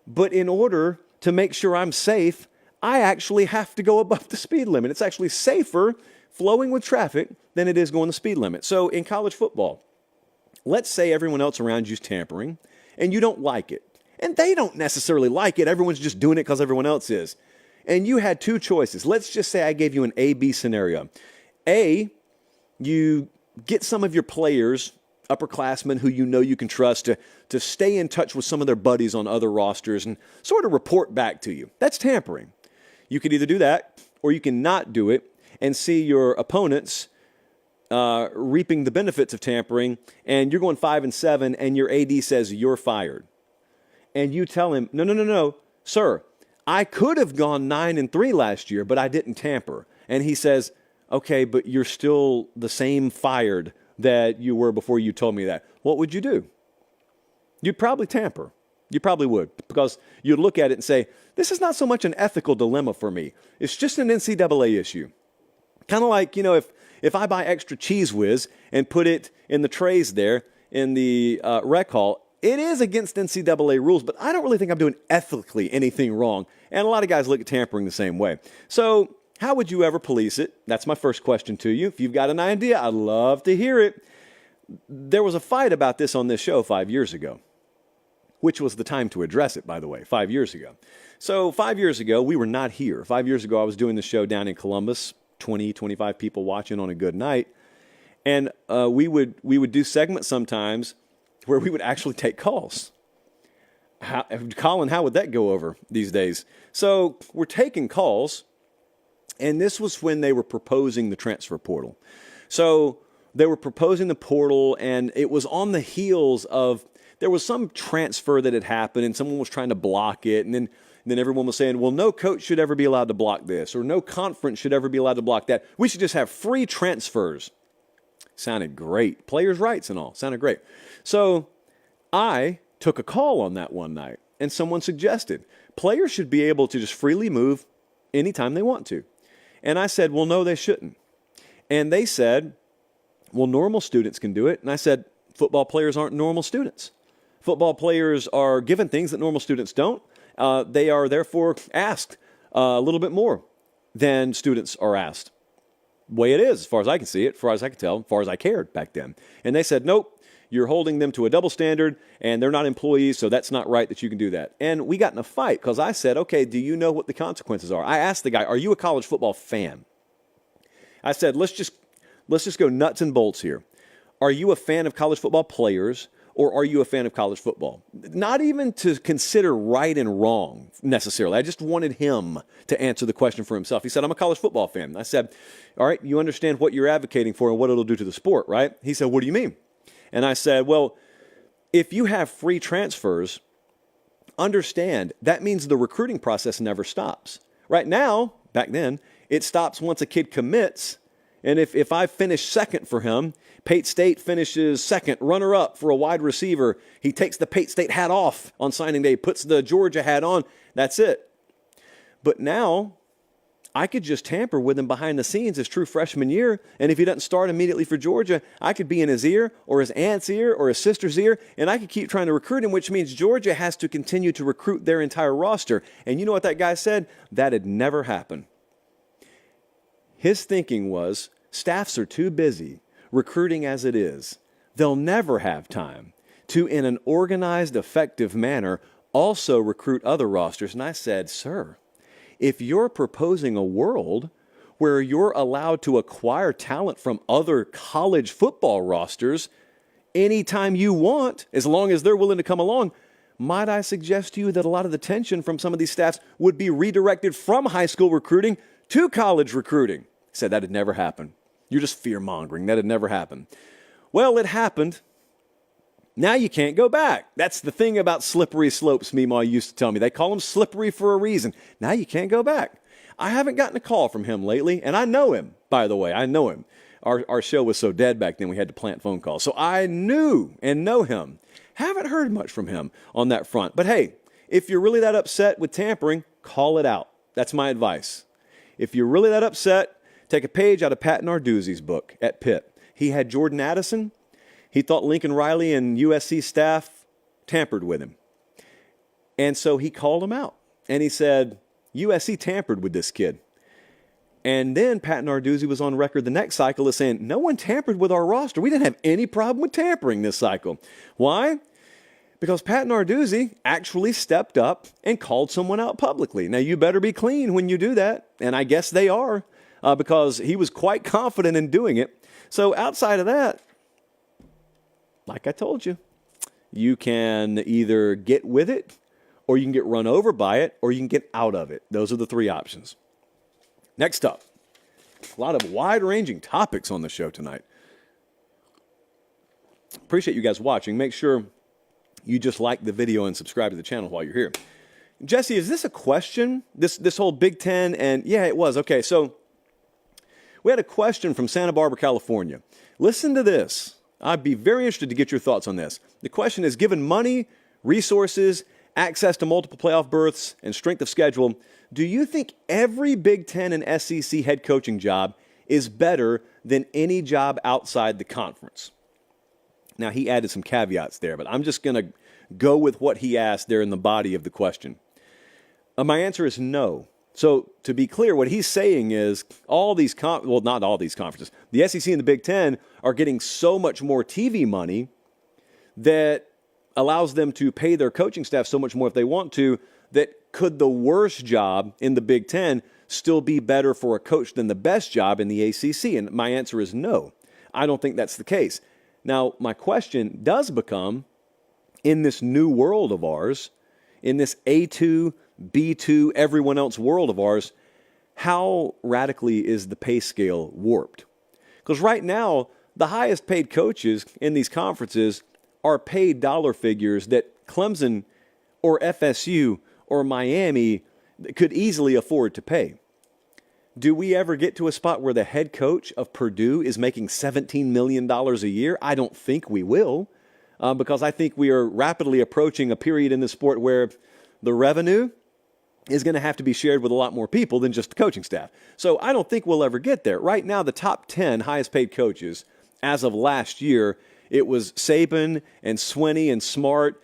S1: But in order to make sure I'm safe, I actually have to go above the speed limit. It's actually safer flowing with traffic than it is going the speed limit. So in college football, let's say everyone else around you's tampering and you don't like it. And they don't necessarily like it. Everyone's just doing it because everyone else is. And you had 2 choices. Let's just say I gave you an A-B scenario. A, you get some of your players, upperclassmen who you know you can trust, to stay in touch with some of their buddies on other rosters and sort of report back to you. That's tampering. You could either do that or you can not do it and see your opponents reaping the benefits of tampering, and you're going 5-7 and your AD says you're fired. And you tell him, no, sir, I could have gone 9-3 last year, but I didn't tamper. And he says, okay, but you're still the same fired that you were before you told me that. What would you do? You'd probably tamper. You probably would, because you'd look at it and say, this is not so much an ethical dilemma for me. It's just an NCAA issue. Kind of like, if I buy extra Cheese Whiz and put it in the trays there in the rec hall, it is against NCAA rules, but I don't really think I'm doing ethically anything wrong. And a lot of guys look at tampering the same way. So how would you ever police it? That's my first question to you. If you've got an idea, I'd love to hear it. There was a fight about this on this show 5 years ago, which was the time to address it, by the way, 5 years ago. So 5 years ago, we were not here. 5 years ago, I was doing the show down in Columbus, 20, 25 people watching on a good night. And we would do segments sometimes where we would actually take calls. Colin, how would that go over these days? So we're taking calls, and this was when they were proposing the transfer portal. So they were proposing the portal, and it was on the heels of, there was some transfer that had happened, and someone was trying to block it, and then everyone was saying, well, no coach should ever be allowed to block this, or no conference should ever be allowed to block that. We should just have free transfers. Sounded great. Players' rights and all. Sounded great. So I took a call on that one night, and someone suggested players should be able to just freely move anytime they want to. And I said, well, no, they shouldn't. And they said, well, normal students can do it. And I said, football players aren't normal students. Football players are given things that normal students don't. They are therefore asked a little bit more than students are asked. Way it is, as far as I can see it, as far as I can tell, as far as I cared back then. And they said, nope, you're holding them to a double standard, and they're not employees, so that's not right that you can do that. And we got in a fight because I said, okay, do you know what the consequences are? I asked the guy, are you a college football fan? I said, let's just go nuts and bolts here. Are you a fan of college football players, or are you a fan of college football? Not even to consider right and wrong necessarily. I just wanted him to answer the question for himself. He said, I'm a college football fan. I said, all right, you understand what you're advocating for and what it'll do to the sport, right? He said, what do you mean? And I said, well, if you have free transfers, understand that means the recruiting process never stops. Right now, back then, it stops once a kid commits. And if I finish second for him, Pate State finishes second, runner-up for a wide receiver. He takes the Pate State hat off on signing day, puts the Georgia hat on. That's it. But now, I could just tamper with him behind the scenes his true freshman year, and if he doesn't start immediately for Georgia, I could be in his ear or his aunt's ear or his sister's ear, and I could keep trying to recruit him, which means Georgia has to continue to recruit their entire roster. And you know what that guy said? That'd never happen. His thinking was, staffs are too busy recruiting as it is. They'll never have time to, in an organized, effective manner, also recruit other rosters. And I said, sir, if you're proposing a world where you're allowed to acquire talent from other college football rosters anytime you want, as long as they're willing to come along, might I suggest to you that a lot of the tension from some of these staffs would be redirected from high school recruiting to college recruiting? He said that'd never happen. You're just fear-mongering. That'd never happen. Well, it happened. Now you can't go back. That's the thing about slippery slopes, Meemaw used to tell me. They call them slippery for a reason. Now you can't go back. I haven't gotten a call from him lately, and I know him, by the way. I know him. Our show was so dead back then we had to plant phone calls. So I knew and know him. Haven't heard much from him on that front. But hey, if you're really that upset with tampering, call it out. That's my advice. If you're really that upset, take a page out of Pat Narduzzi's book at Pitt. He had Jordan Addison. He thought Lincoln Riley and USC staff tampered with him. And so he called him out. And he said, USC tampered with this kid. And then Pat Narduzzi was on record the next cycle as saying, no one tampered with our roster. We didn't have any problem with tampering this cycle. Why? Because Pat Narduzzi actually stepped up and called someone out publicly. Now, you better be clean when you do that. And I guess they are, because he was quite confident in doing it. So outside of that, like I told you, you can either get with it, or you can get run over by it, or you can get out of it. Those are the three options. Next up, a lot of wide-ranging topics on the show tonight. Appreciate you guys watching. Make sure you just like the video and subscribe to the channel while you're here. Jesse, is this a question? This whole Big Ten and... Yeah, it was. Okay, so we had a question from Santa Barbara, California. Listen to this. I'd be very interested to get your thoughts on this. The question is, given money, resources, access to multiple playoff berths, and strength of schedule, do you think every Big Ten and SEC head coaching job is better than any job outside the conference? Now, he added some caveats there, but I'm just going to go with what he asked there in the body of the question. My answer is no. So, to be clear, what he's saying is all these, not all these conferences, the SEC and the Big Ten are getting so much more TV money that allows them to pay their coaching staff so much more if they want to, that could the worst job in the Big Ten still be better for a coach than the best job in the ACC? And my answer is no. I don't think that's the case. Now, my question does become, in this new world of ours, in this A2, B2, everyone else world of ours, how radically is the pay scale warped? Because right now, the highest paid coaches in these conferences are paid dollar figures that Clemson or FSU or Miami could easily afford to pay. Do we ever get to a spot where the head coach of Purdue is making $17 million a year? I don't think we will, because I think we are rapidly approaching a period in the sport where the revenue is going to have to be shared with a lot more people than just the coaching staff. So I don't think we'll ever get there. Right now, the top 10 highest paid coaches as of last year, it was Saban and Swinney and Smart.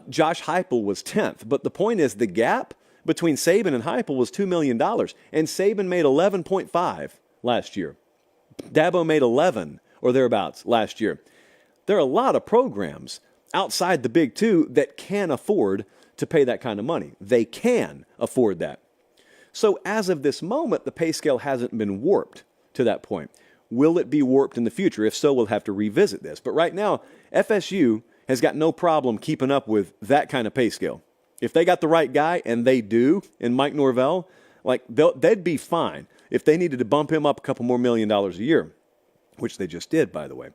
S1: Josh Heupel was 10th. But the point is the gap between Saban and Heupel was $2 million. And Saban made 11.5 last year. Dabo made 11 or thereabouts last year. There are a lot of programs outside the big two that can afford to pay that kind of money. They can afford that. So as of this moment, the pay scale hasn't been warped to that point. Will it be warped in the future? If so, we'll have to revisit this. But right now, FSU has got no problem keeping up with that kind of pay scale. If they got the right guy, and they do, in Mike Norvell, like they'd be fine if they needed to bump him up a couple more $1 million a year, which they just did, by the way.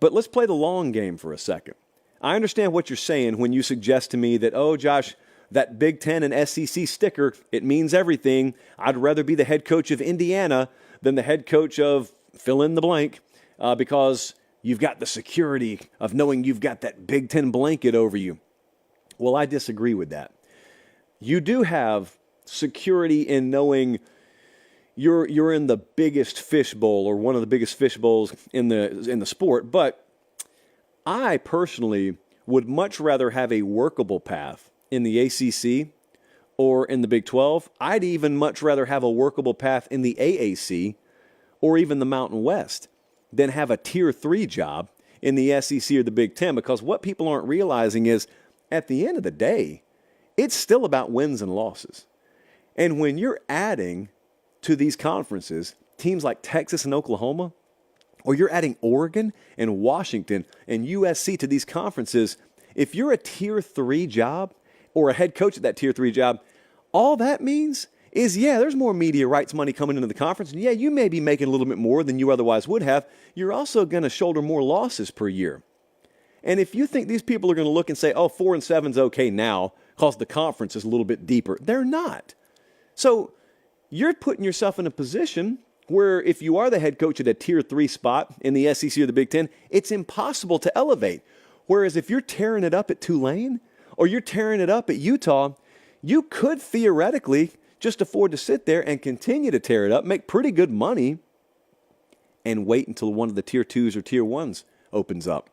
S1: But let's play the long game for a second. I understand what you're saying when you suggest to me that, oh, Josh, that Big Ten and SEC sticker, it means everything. I'd rather be the head coach of Indiana than the head coach of fill in the blank because you've got the security of knowing you've got that Big Ten blanket over you. Well, I disagree with that. You do have security in knowing you're in the biggest fishbowl or one of the biggest fishbowls in the sport, but I personally would much rather have a workable path in the ACC or in the Big 12. I'd even much rather have a workable path in the AAC or even the Mountain West than have a Tier 3 job in the SEC or the Big 10, because what people aren't realizing is at the end of the day, it's still about wins and losses. And when you're adding to these conferences teams like Texas and Oklahoma, or you're adding Oregon and Washington and USC to these conferences, if you're a Tier 3 job or a head coach at that Tier 3 job, all that means is, yeah, there's more media rights money coming into the conference. And yeah, you may be making a little bit more than you otherwise would have. You're also going to shoulder more losses per year. And if you think these people are going to look and say, oh, 4-7's okay now because the conference is a little bit deeper, they're not. So you're putting yourself in a position where if you are the head coach at a Tier 3 spot in the SEC or the Big Ten, it's impossible to elevate. Whereas if you're tearing it up at Tulane or you're tearing it up at Utah, you could theoretically just afford to sit there and continue to tear it up, make pretty good money, and wait until one of the Tier 2s or Tier 1s opens up.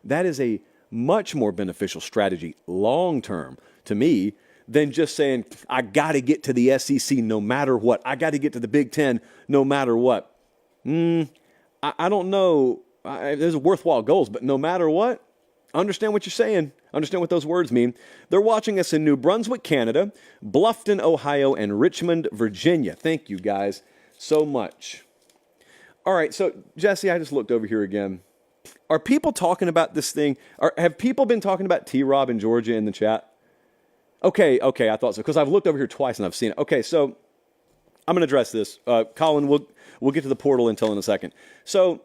S1: That is a much more beneficial strategy long-term to me than just saying, I got to get to the SEC no matter what. I got to get to the Big Ten no matter what. I don't know. There's worthwhile goals, but no matter what, understand what you're saying. Understand what those words mean. They're watching us in New Brunswick, Canada, Bluffton, Ohio, and Richmond, Virginia. Thank you guys so much. All right, so Jesse, I just looked over here again. Are people talking about this thing? Have people been talking about T-Rob in Georgia in the chat? Okay, I thought so, because I've looked over here twice and I've seen it. Okay, so I'm going to address this. Colin, we'll get to the portal intel in a second. So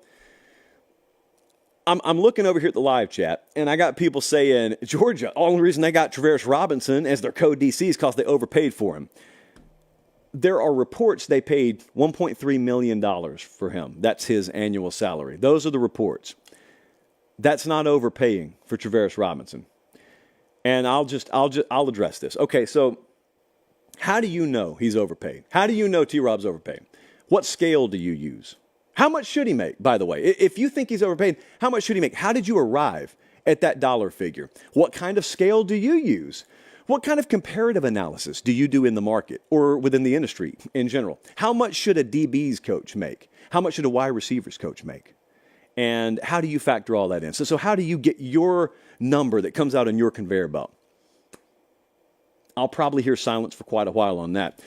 S1: I'm looking over here at the live chat, and I got people saying, Georgia, the only reason they got Travaris Robinson as their code DC is because they overpaid for him. There are reports they paid $1.3 million for him. That's his annual salary. Those are the reports. That's not overpaying for Travaris Robinson. And I'll address this. Okay, so how do you know he's overpaid? How do you know T-Rob's overpaid? What scale do you use? How much should he make, by the way? If you think he's overpaid, how much should he make? How did you arrive at that dollar figure? What kind of scale do you use? What kind of comparative analysis do you do in the market or within the industry in general? How much should a DB's coach make? How much should a wide receivers coach make? And how do you factor all that in? So how do you get your number that comes out on your conveyor belt? I'll probably hear silence for quite a while on that.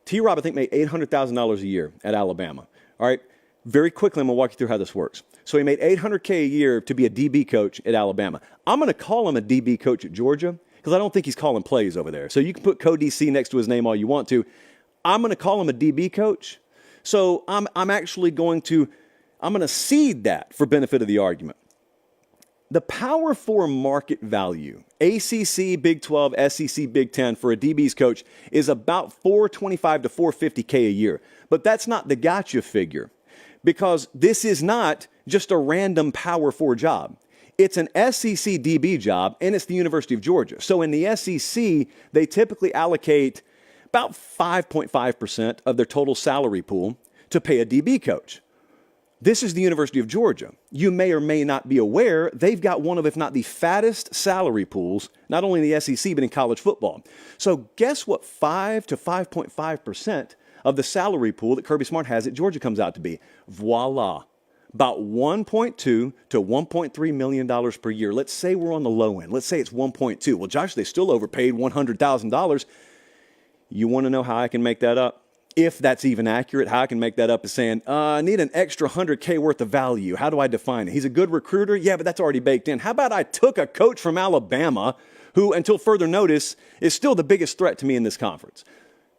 S1: T-Rob, I think, made $800,000 a year at Alabama. All right, very quickly, I'm going to walk you through how this works. So he made $800K a year to be a DB coach at Alabama. I'm going to call him a DB coach at Georgia because I don't think he's calling plays over there. So you can put co-DC next to his name all you want to. I'm going to call him a DB coach. So I'm going to cede that for benefit of the argument. The Power 4 market value, ACC, Big 12, SEC, Big 10 for a DB's coach is about $425 to $450K a year. But that's not the gotcha figure, because this is not just a random Power 4 job. It's an SEC DB job, and it's the University of Georgia. So in the SEC, they typically allocate about 5.5% of their total salary pool to pay a DB coach. This is the University of Georgia. You may or may not be aware, they've got one of, if not the fattest salary pools, not only in the SEC, but in college football. So guess what 5 to 5.5% of the salary pool that Kirby Smart has at Georgia comes out to be? Voila. About $1.2 to $1.3 million per year. Let's say we're on the low end. Let's say it's 1.2. Well, Josh, they still overpaid $100,000. You want to know how I can make that up? If that's even accurate, how I can make that up is saying, I need an extra $100K worth of value. How do I define it? He's a good recruiter? Yeah, but that's already baked in. How about I took a coach from Alabama who, until further notice, is still the biggest threat to me in this conference?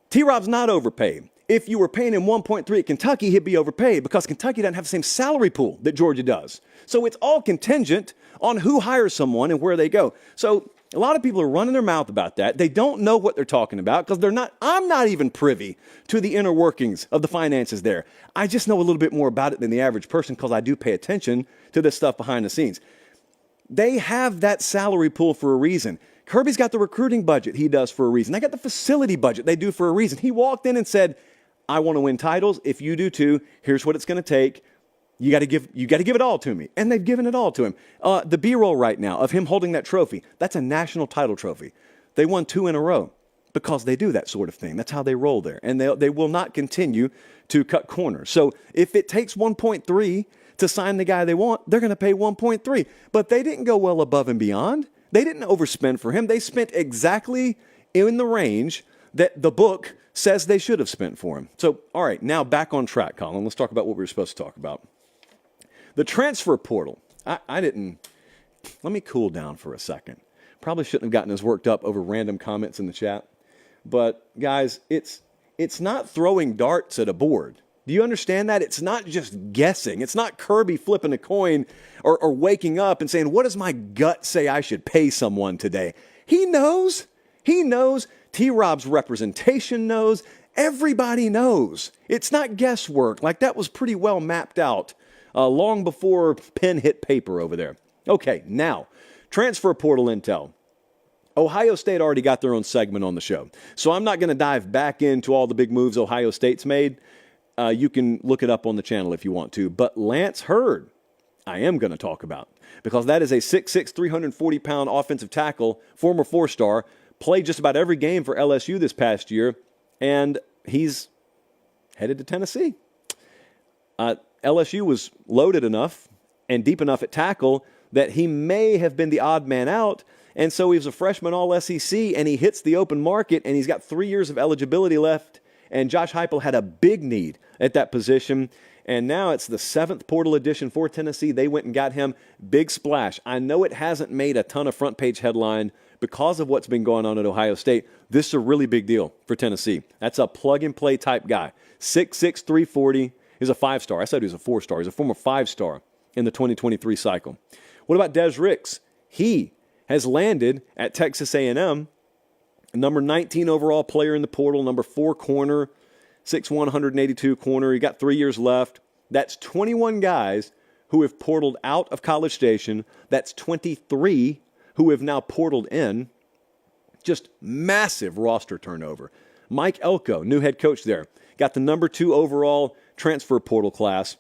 S1: T-Rob's not overpaid. If you were paying him 1.3 at Kentucky, he'd be overpaid because Kentucky doesn't have the same salary pool that Georgia does. So it's all contingent on who hires someone and where they go. So a lot of people are running their mouth about that. They don't know what they're talking about because I'm not even privy to the inner workings of the finances there. I just know a little bit more about it than the average person because I do pay attention to this stuff behind the scenes. They have that salary pool for a reason. Kirby's got the recruiting budget he does for a reason. They got the facility budget they do for a reason. He walked in and said, I want to win titles. If you do too, here's what it's going to take. You got to give it all to me. And they've given it all to him. The B-roll right now of him holding that trophy, that's a national title trophy. They won 2 in a row because they do that sort of thing. That's how they roll there. And they will not continue to cut corners. So if it takes 1.3 to sign the guy they want, they're going to pay 1.3. But they didn't go well above and beyond. They didn't overspend for him. They spent exactly in the range that the book says they should have spent for him. So, all right, now back on track, Colin. Let's talk about what we were supposed to talk about. The transfer portal. Let me cool down for a second. Probably shouldn't have gotten as worked up over random comments in the chat. But, guys, it's not throwing darts at a board. Do you understand that? It's not just guessing. It's not Kirby flipping a coin or waking up and saying, what does my gut say I should pay someone today? He knows. He knows. T-Rob's representation knows. Everybody knows. It's not guesswork. Like, that was pretty well mapped out long before pen hit paper over there. Okay, now, transfer portal intel. Ohio State already got their own segment on the show. So I'm not going to dive back into all the big moves Ohio State's made. You can look it up on the channel if you want to. But Lance Hurd, I am going to talk about. Because that is a 6'6", 340-pound offensive tackle, former 4-star, played just about every game for LSU this past year, and he's headed to Tennessee. LSU was loaded enough and deep enough at tackle that he may have been the odd man out, and so he was a freshman All-SEC, and he hits the open market, and he's got 3 years of eligibility left, and Josh Heupel had a big need at that position, and now it's the 7th portal edition for Tennessee. They went and got him. Big splash. I know it hasn't made a ton of front-page headline because of what's been going on at Ohio State. This is a really big deal for Tennessee. That's a plug-and-play type guy. 6'6", 340. He's a 5-star. I said he was a 4-star. He's a former 5-star in the 2023 cycle. What about Dezz Ricks? He has landed at Texas A&M, number 19 overall player in the portal, number 4 corner, 6'1", 182 corner. He got 3 years left. That's 21 guys who have portaled out of College Station. That's 23 who have now portaled in. Just massive roster turnover. Mike Elko, new head coach there, got the number 2 overall transfer portal class.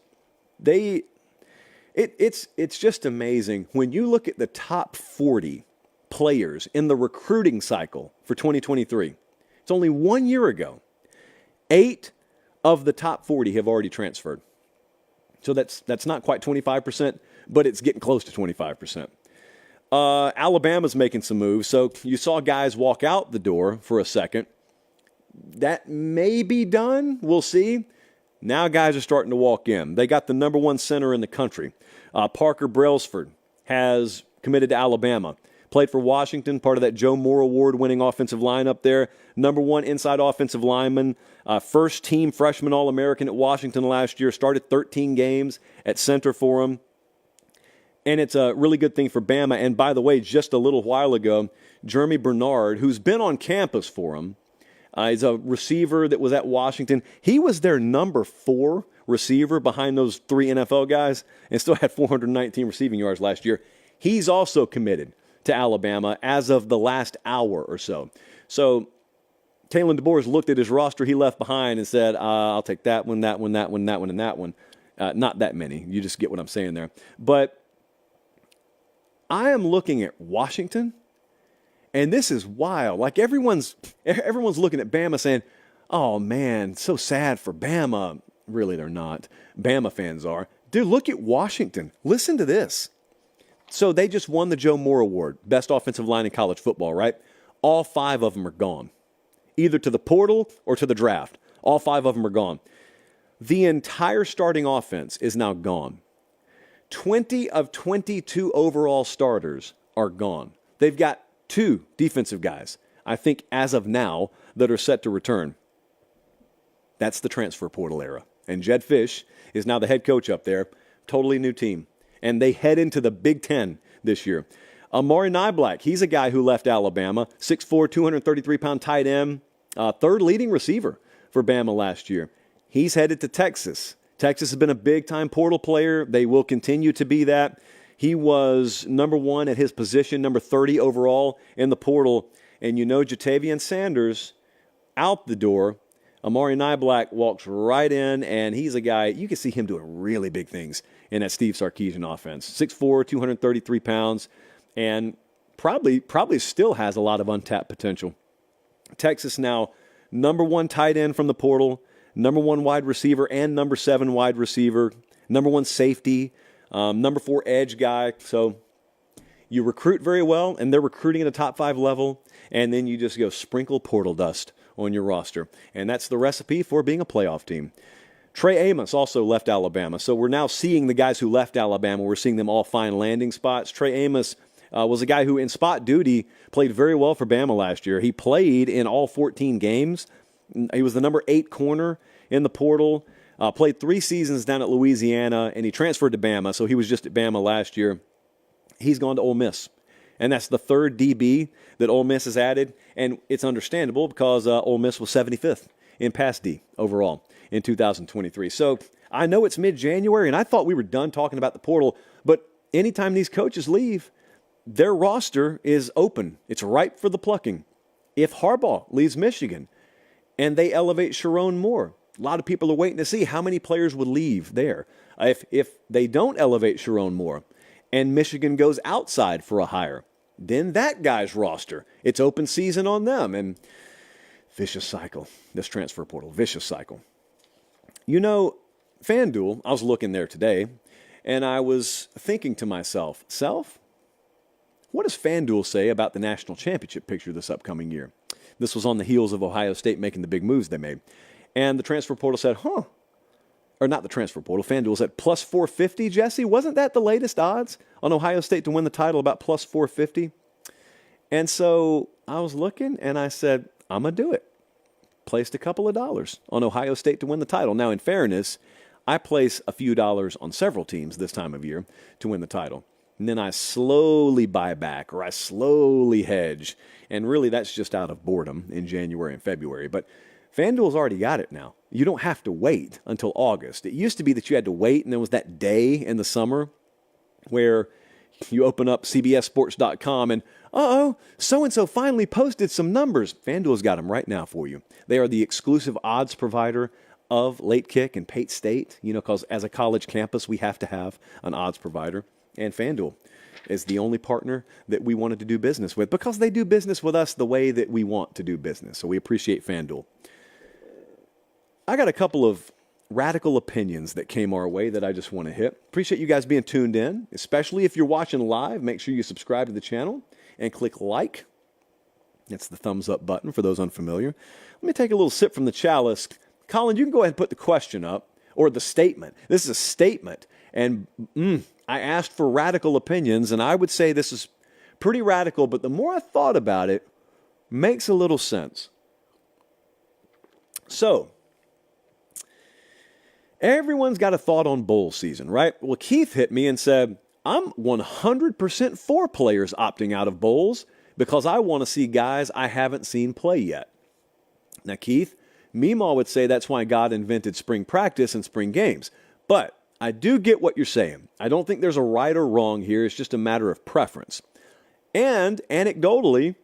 S1: It's just amazing when you look at the top 40 players in the recruiting cycle for 2023. It's only 1 year ago. 8 of the top 40 have already transferred. So that's not quite 25%, but it's getting close to 25%. Alabama's making some moves. So you saw guys walk out the door for a second. That may be done. We'll see. Now guys are starting to walk in. They got the number 1 center in the country. Parker Brailsford has committed to Alabama. Played for Washington, part of that Joe Moore Award-winning offensive line up there. Number 1 inside offensive lineman. First-team freshman All-American at Washington last year. Started 13 games at center for him. And it's a really good thing for Bama. And by the way, just a little while ago, Jeremy Bernard, who's been on campus for him, he's a receiver that was at Washington. He was their number 4 receiver behind those 3 NFL guys and still had 419 receiving yards last year. He's also committed to Alabama as of the last hour or so. So Kalen DeBoer's looked at his roster he left behind and said, I'll take that one, that one, that one, that one, and that one. Not that many. You just get what I'm saying there. But I am looking at Washington, and this is wild. Like everyone's looking at Bama saying, oh, man, so sad for Bama. Really, they're not. Bama fans are. Dude, look at Washington. Listen to this. So they just won the Joe Moore Award, best offensive line in college football, right? All 5 of them are gone, either to the portal or to the draft. All 5 of them are gone. The entire starting offense is now gone. 20 of 22 overall starters are gone. They've got 2 defensive guys, I think, as of now, that are set to return. That's the transfer portal era. And Jed Fish is now the head coach up there. Totally new team. And they head into the Big Ten this year. Amari Niblack, he's a guy who left Alabama. 6'4", 233-pound tight end. Third leading receiver for Bama last year. He's headed to Texas. Texas has been a big-time portal player. They will continue to be that. He was number 1 at his position, number 30 overall in the portal. And you know Jatavian Sanders out the door. Amari Niblack walks right in, and he's a guy, you can see him doing really big things in that Steve Sarkisian offense. 6'4", 233 pounds, and probably still has a lot of untapped potential. Texas now number 1 tight end from the portal, number 1 wide receiver and number 7 wide receiver, number 1 safety, number 4 edge guy. So you recruit very well, and they're recruiting at a top 5 level, and then you just go sprinkle portal dust on your roster. And that's the recipe for being a playoff team. Trey Amos also left Alabama. So we're now seeing the guys who left Alabama. We're seeing them all find landing spots. Trey Amos was a guy who in spot duty played very well for Bama last year. He played in all 14 games. He was the number 8 corner in the portal. Played 3 seasons down at Louisiana, and he transferred to Bama. So he was just at Bama last year. He's gone to Ole Miss. And that's the 3rd DB that Ole Miss has added. And it's understandable because Ole Miss was 75th in pass D overall in 2023. So I know it's mid-January, and I thought we were done talking about the portal. But anytime these coaches leave, their roster is open. It's ripe for the plucking. If Harbaugh leaves Michigan and they elevate Sharon Moore, a lot of people are waiting to see how many players would leave there. If they don't elevate Sharon Moore and Michigan goes outside for a hire, then that guy's roster, it's open season on them. And vicious cycle, this transfer portal, vicious cycle. You know, FanDuel, I was looking there today, and I was thinking to myself, what does FanDuel say about the national championship picture this upcoming year? This was on the heels of Ohio State making the big moves they made. And the transfer portal said, or not the transfer portal, FanDuel said plus 450, Jesse. Wasn't that the latest odds on Ohio State to win the title, about plus 450? And so I was looking, and I said, I'm going to do it. Placed a couple of dollars on Ohio State to win the title. Now, in fairness, I place a few dollars on several teams this time of year to win the title. And then I slowly buy back, or I slowly hedge. And really, that's just out of boredom in January and February. But FanDuel's already got it now. You don't have to wait until August. It used to be that you had to wait, and there was that day in the summer where you open up CBSSports.com and, so-and-so finally posted some numbers. FanDuel's got them right now for you. They are the exclusive odds provider of Late Kick and Pate State, because as a college campus, we have to have an odds provider. And FanDuel is the only partner that we wanted to do business with because they do business with us the way that we want to do business. So we appreciate FanDuel. I got a couple of radical opinions that came our way that I just want to hit. Appreciate you guys being tuned in, especially if you're watching live. Make sure you subscribe to the channel and click like. That's the thumbs up button for those unfamiliar. Let me take a little sip from the chalice. Colin, you can go ahead and put the question up or the statement. This is a statement. And I asked for radical opinions, and I would say this is pretty radical, but the more I thought about it, makes a little sense. So, everyone's got a thought on bowl season, right? Well, Keith hit me and said, I'm 100% for players opting out of bowls because I want to see guys I haven't seen play yet. Now, Keith, Meemaw would say that's why God invented spring practice and spring games. But I do get what you're saying. I don't think there's a right or wrong here. It's just a matter of preference. And anecdotally,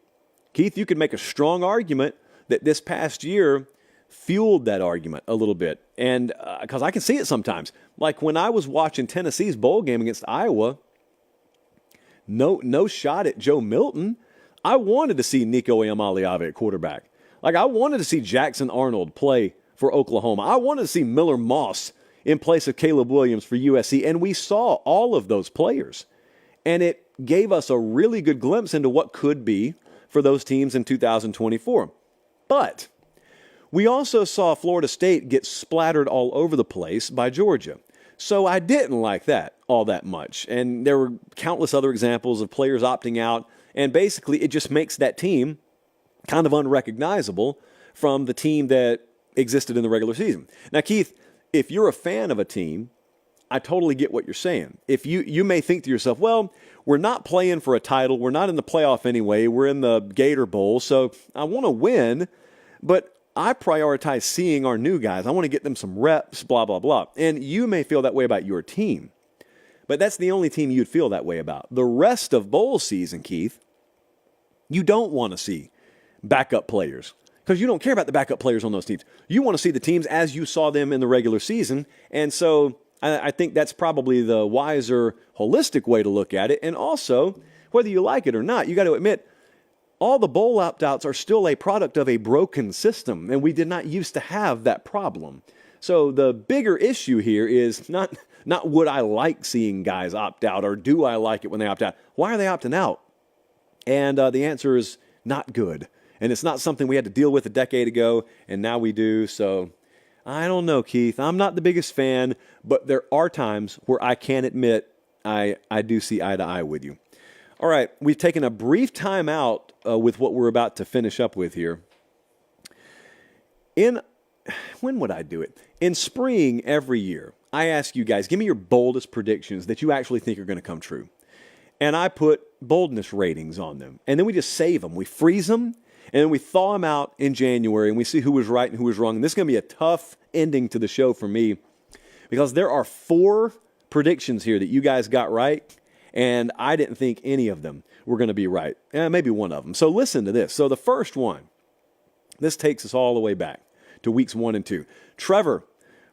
S1: Keith, you could make a strong argument that this past year fueled that argument a little bit. And because I can see it sometimes. Like when I was watching Tennessee's bowl game against Iowa, no shot at Joe Milton. I wanted to see Nico Iamaleava at quarterback. Like I wanted to see Jackson Arnold play for Oklahoma. I wanted to see Miller Moss in place of Caleb Williams for USC. And we saw all of those players. And it gave us a really good glimpse into what could be for those teams in 2024. But we also saw Florida State get splattered all over the place by Georgia. So I didn't like that all that much. And there were countless other examples of players opting out. And basically, it just makes that team kind of unrecognizable from the team that existed in the regular season. Now, Keith, if you're a fan of a team, I totally get what you're saying. If you may think to yourself, well, we're not playing for a title. We're not in the playoff anyway. We're in the Gator Bowl. So I want to win, but I prioritize seeing our new guys. I want to get them some reps, blah, blah, blah. And you may feel that way about your team, but that's the only team you'd feel that way about. The rest of bowl season, Keith, you don't want to see backup players because you don't care about the backup players on those teams. You want to see the teams as you saw them in the regular season. And so I think that's probably the wiser, holistic way to look at it. And also, whether you like it or not, you got to admit, all the bowl opt-outs are still a product of a broken system, and we did not used to have that problem. So the bigger issue here is not would I like seeing guys opt out, or do I like it when they opt out? Why are they opting out? And the answer is not good. And it's not something we had to deal with a decade ago, and now we do. So I don't know, Keith. I'm not the biggest fan, but there are times where I can admit I do see eye to eye with you. All right, we've taken a brief time out with what we're about to finish up with here. When would I do it? In spring every year, I ask you guys, give me your boldest predictions that you actually think are going to come true. And I put boldness ratings on them. And then we just save them. We freeze them, and then we thaw them out in January, and we see who was right and who was wrong. And this is going to be a tough ending to the show for me because there are 4 predictions here that you guys got right, and I didn't think any of them were going to be right. Maybe one of them. So listen to this. So the first one, this takes us all the way back to weeks 1 and 2. Trevor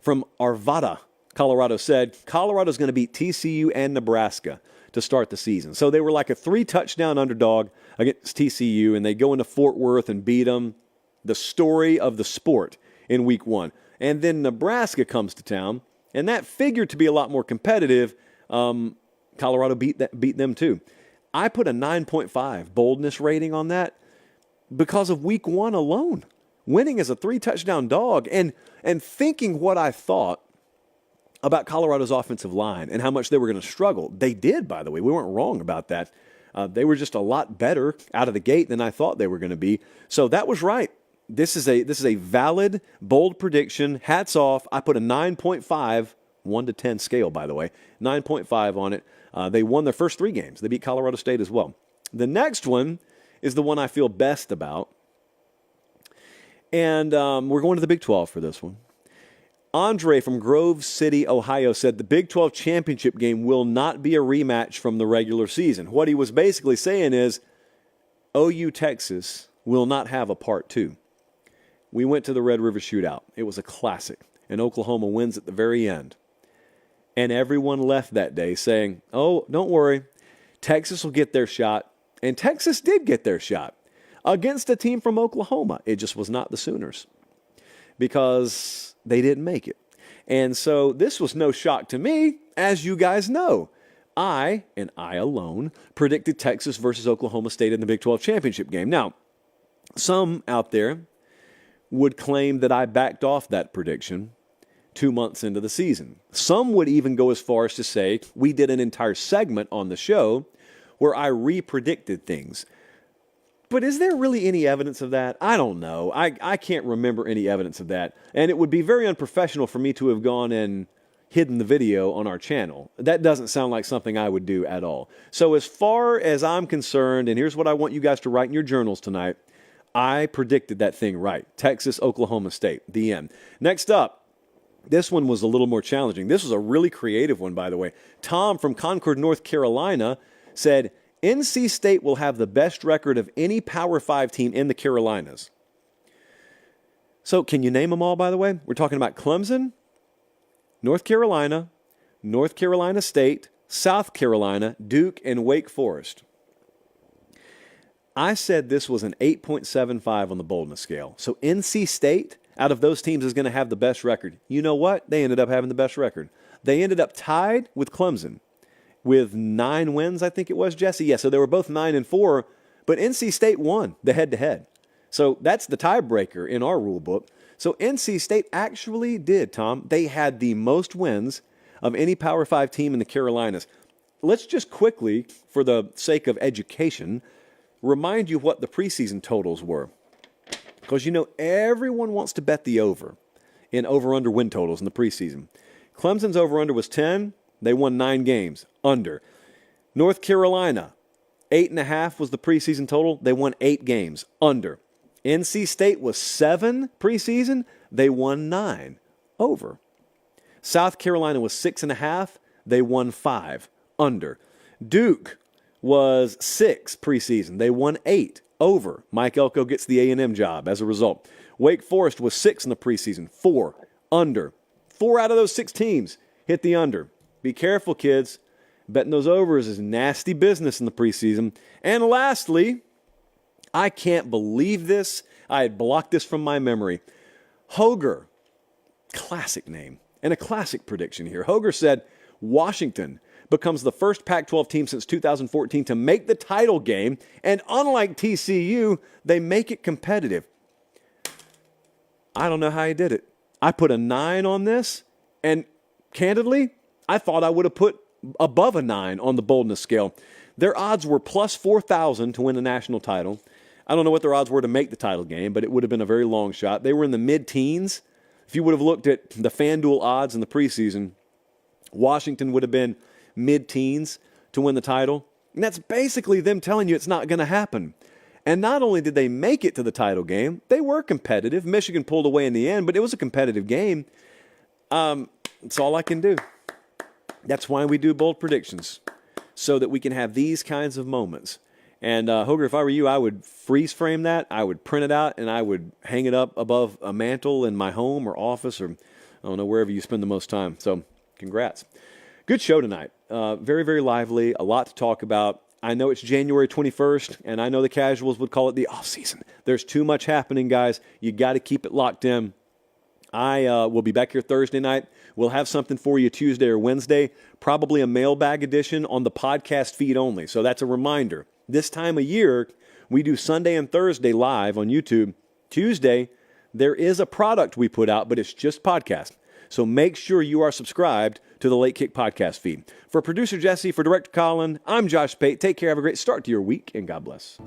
S1: from Arvada, Colorado, said Colorado's going to beat TCU and Nebraska to start the season. So they were like a 3-touchdown underdog against TCU, and they go into Fort Worth and beat them. The story of the sport in week 1. And then Nebraska comes to town, and that figured to be a lot more competitive. Colorado beat them too. I put a 9.5 boldness rating on that because of week 1 alone. Winning as a 3-touchdown dog and thinking what I thought about Colorado's offensive line and how much they were going to struggle. They did, by the way. We weren't wrong about that. They were just a lot better out of the gate than I thought they were going to be. So that was right. This is a valid, bold prediction. Hats off. I put a 9.5, 1 to 10 scale, by the way, 9.5 on it. They won their first 3 games. They beat Colorado State as well. The next one is the one I feel best about. And we're going to the Big 12 for this one. Andre from Grove City, Ohio, said the Big 12 championship game will not be a rematch from the regular season. What he was basically saying is OU Texas will not have a part 2. We went to the Red River Shootout. It was a classic, and Oklahoma wins at the very end. And everyone left that day saying, oh, don't worry, Texas will get their shot. And Texas did get their shot against a team from Oklahoma. It just was not the Sooners because they didn't make it. And so this was no shock to me, as you guys know. I, and I alone, predicted Texas versus Oklahoma State in the Big 12 championship game. Now, some out there would claim that I backed off that prediction 2 months into the season. Some would even go as far as to say we did an entire segment on the show where I re-predicted things. But is there really any evidence of that? I don't know. I can't remember any evidence of that. And it would be very unprofessional for me to have gone and hidden the video on our channel. That doesn't sound like something I would do at all. So as far as I'm concerned, and here's what I want you guys to write in your journals tonight, I predicted that thing right. Texas, Oklahoma State, the end. Next up, This one was a little more challenging. This was a really creative one, by the way. Tom from Concord, North Carolina said, NC State will have the best record of any Power 5 team in the Carolinas. So can you name them all, by the way? We're talking about Clemson, North Carolina State, South Carolina, Duke, and Wake Forest. I said this was an 8.75 on the boldness scale. So NC State, out of those teams, is going to have the best record. You know what? They ended up having the best record. They ended up tied with Clemson with 9 wins, I think it was, Jesse. Yeah, so they were both 9-4, but NC State won the head-to-head. So that's the tiebreaker in our rule book. So NC State actually did, Tom. They had the most wins of any Power 5 team in the Carolinas. Let's just quickly, for the sake of education, remind you what the preseason totals were. Because you know everyone wants to bet the over in over-under win totals in the preseason. Clemson's over-under was 10. They won 9 games. Under. North Carolina, 8.5 was the preseason total. They won 8 games. Under. NC State was 7 preseason. They won 9. Over. South Carolina was 6.5. They won 5. Under. Duke was 6 preseason. They won 8. Over. Mike Elko gets the A&M job as a result. Wake Forest was 6 in the preseason. 4. Under. 4 out of those 6 teams hit the under. Be careful, kids. Betting those overs is nasty business in the preseason. And lastly, I can't believe this. I had blocked this from my memory. Hoger, classic name, and a classic prediction here. Hoger said Washington becomes the first Pac-12 team since 2014 to make the title game, and unlike TCU, they make it competitive. I don't know how he did it. I put a 9 on this, and candidly, I thought I would have put above a 9 on the boldness scale. Their odds were plus 4,000 to win the national title. I don't know what their odds were to make the title game, but it would have been a very long shot. They were in the mid-teens. If you would have looked at the FanDuel odds in the preseason, Washington would have been mid-teens to win the title. And that's basically them telling you it's not going to happen. And not only did they make it to the title game, they were competitive. Michigan pulled away in the end, but it was a competitive game. That's all I can do. That's why we do bold predictions, so that we can have these kinds of moments. And Hoger, if I were you, I would freeze frame that. I would print it out, and I would hang it up above a mantle in my home or office, or I don't know, wherever you spend the most time. So congrats. Good show tonight. Very, very lively. A lot to talk about. I know it's January 21st, and I know the casuals would call it the off season. There's too much happening, guys. You got to keep it locked in. I will be back here Thursday night. We'll have something for you Tuesday or Wednesday, probably a mailbag edition on the podcast feed only. So that's a reminder. This time of year, we do Sunday and Thursday live on YouTube. Tuesday, there is a product we put out, but it's just podcast. So make sure you are subscribed to the Late Kick podcast feed. For producer Jesse, for director Colin, I'm Josh Pate. Take care. Have a great start to your week, and God bless.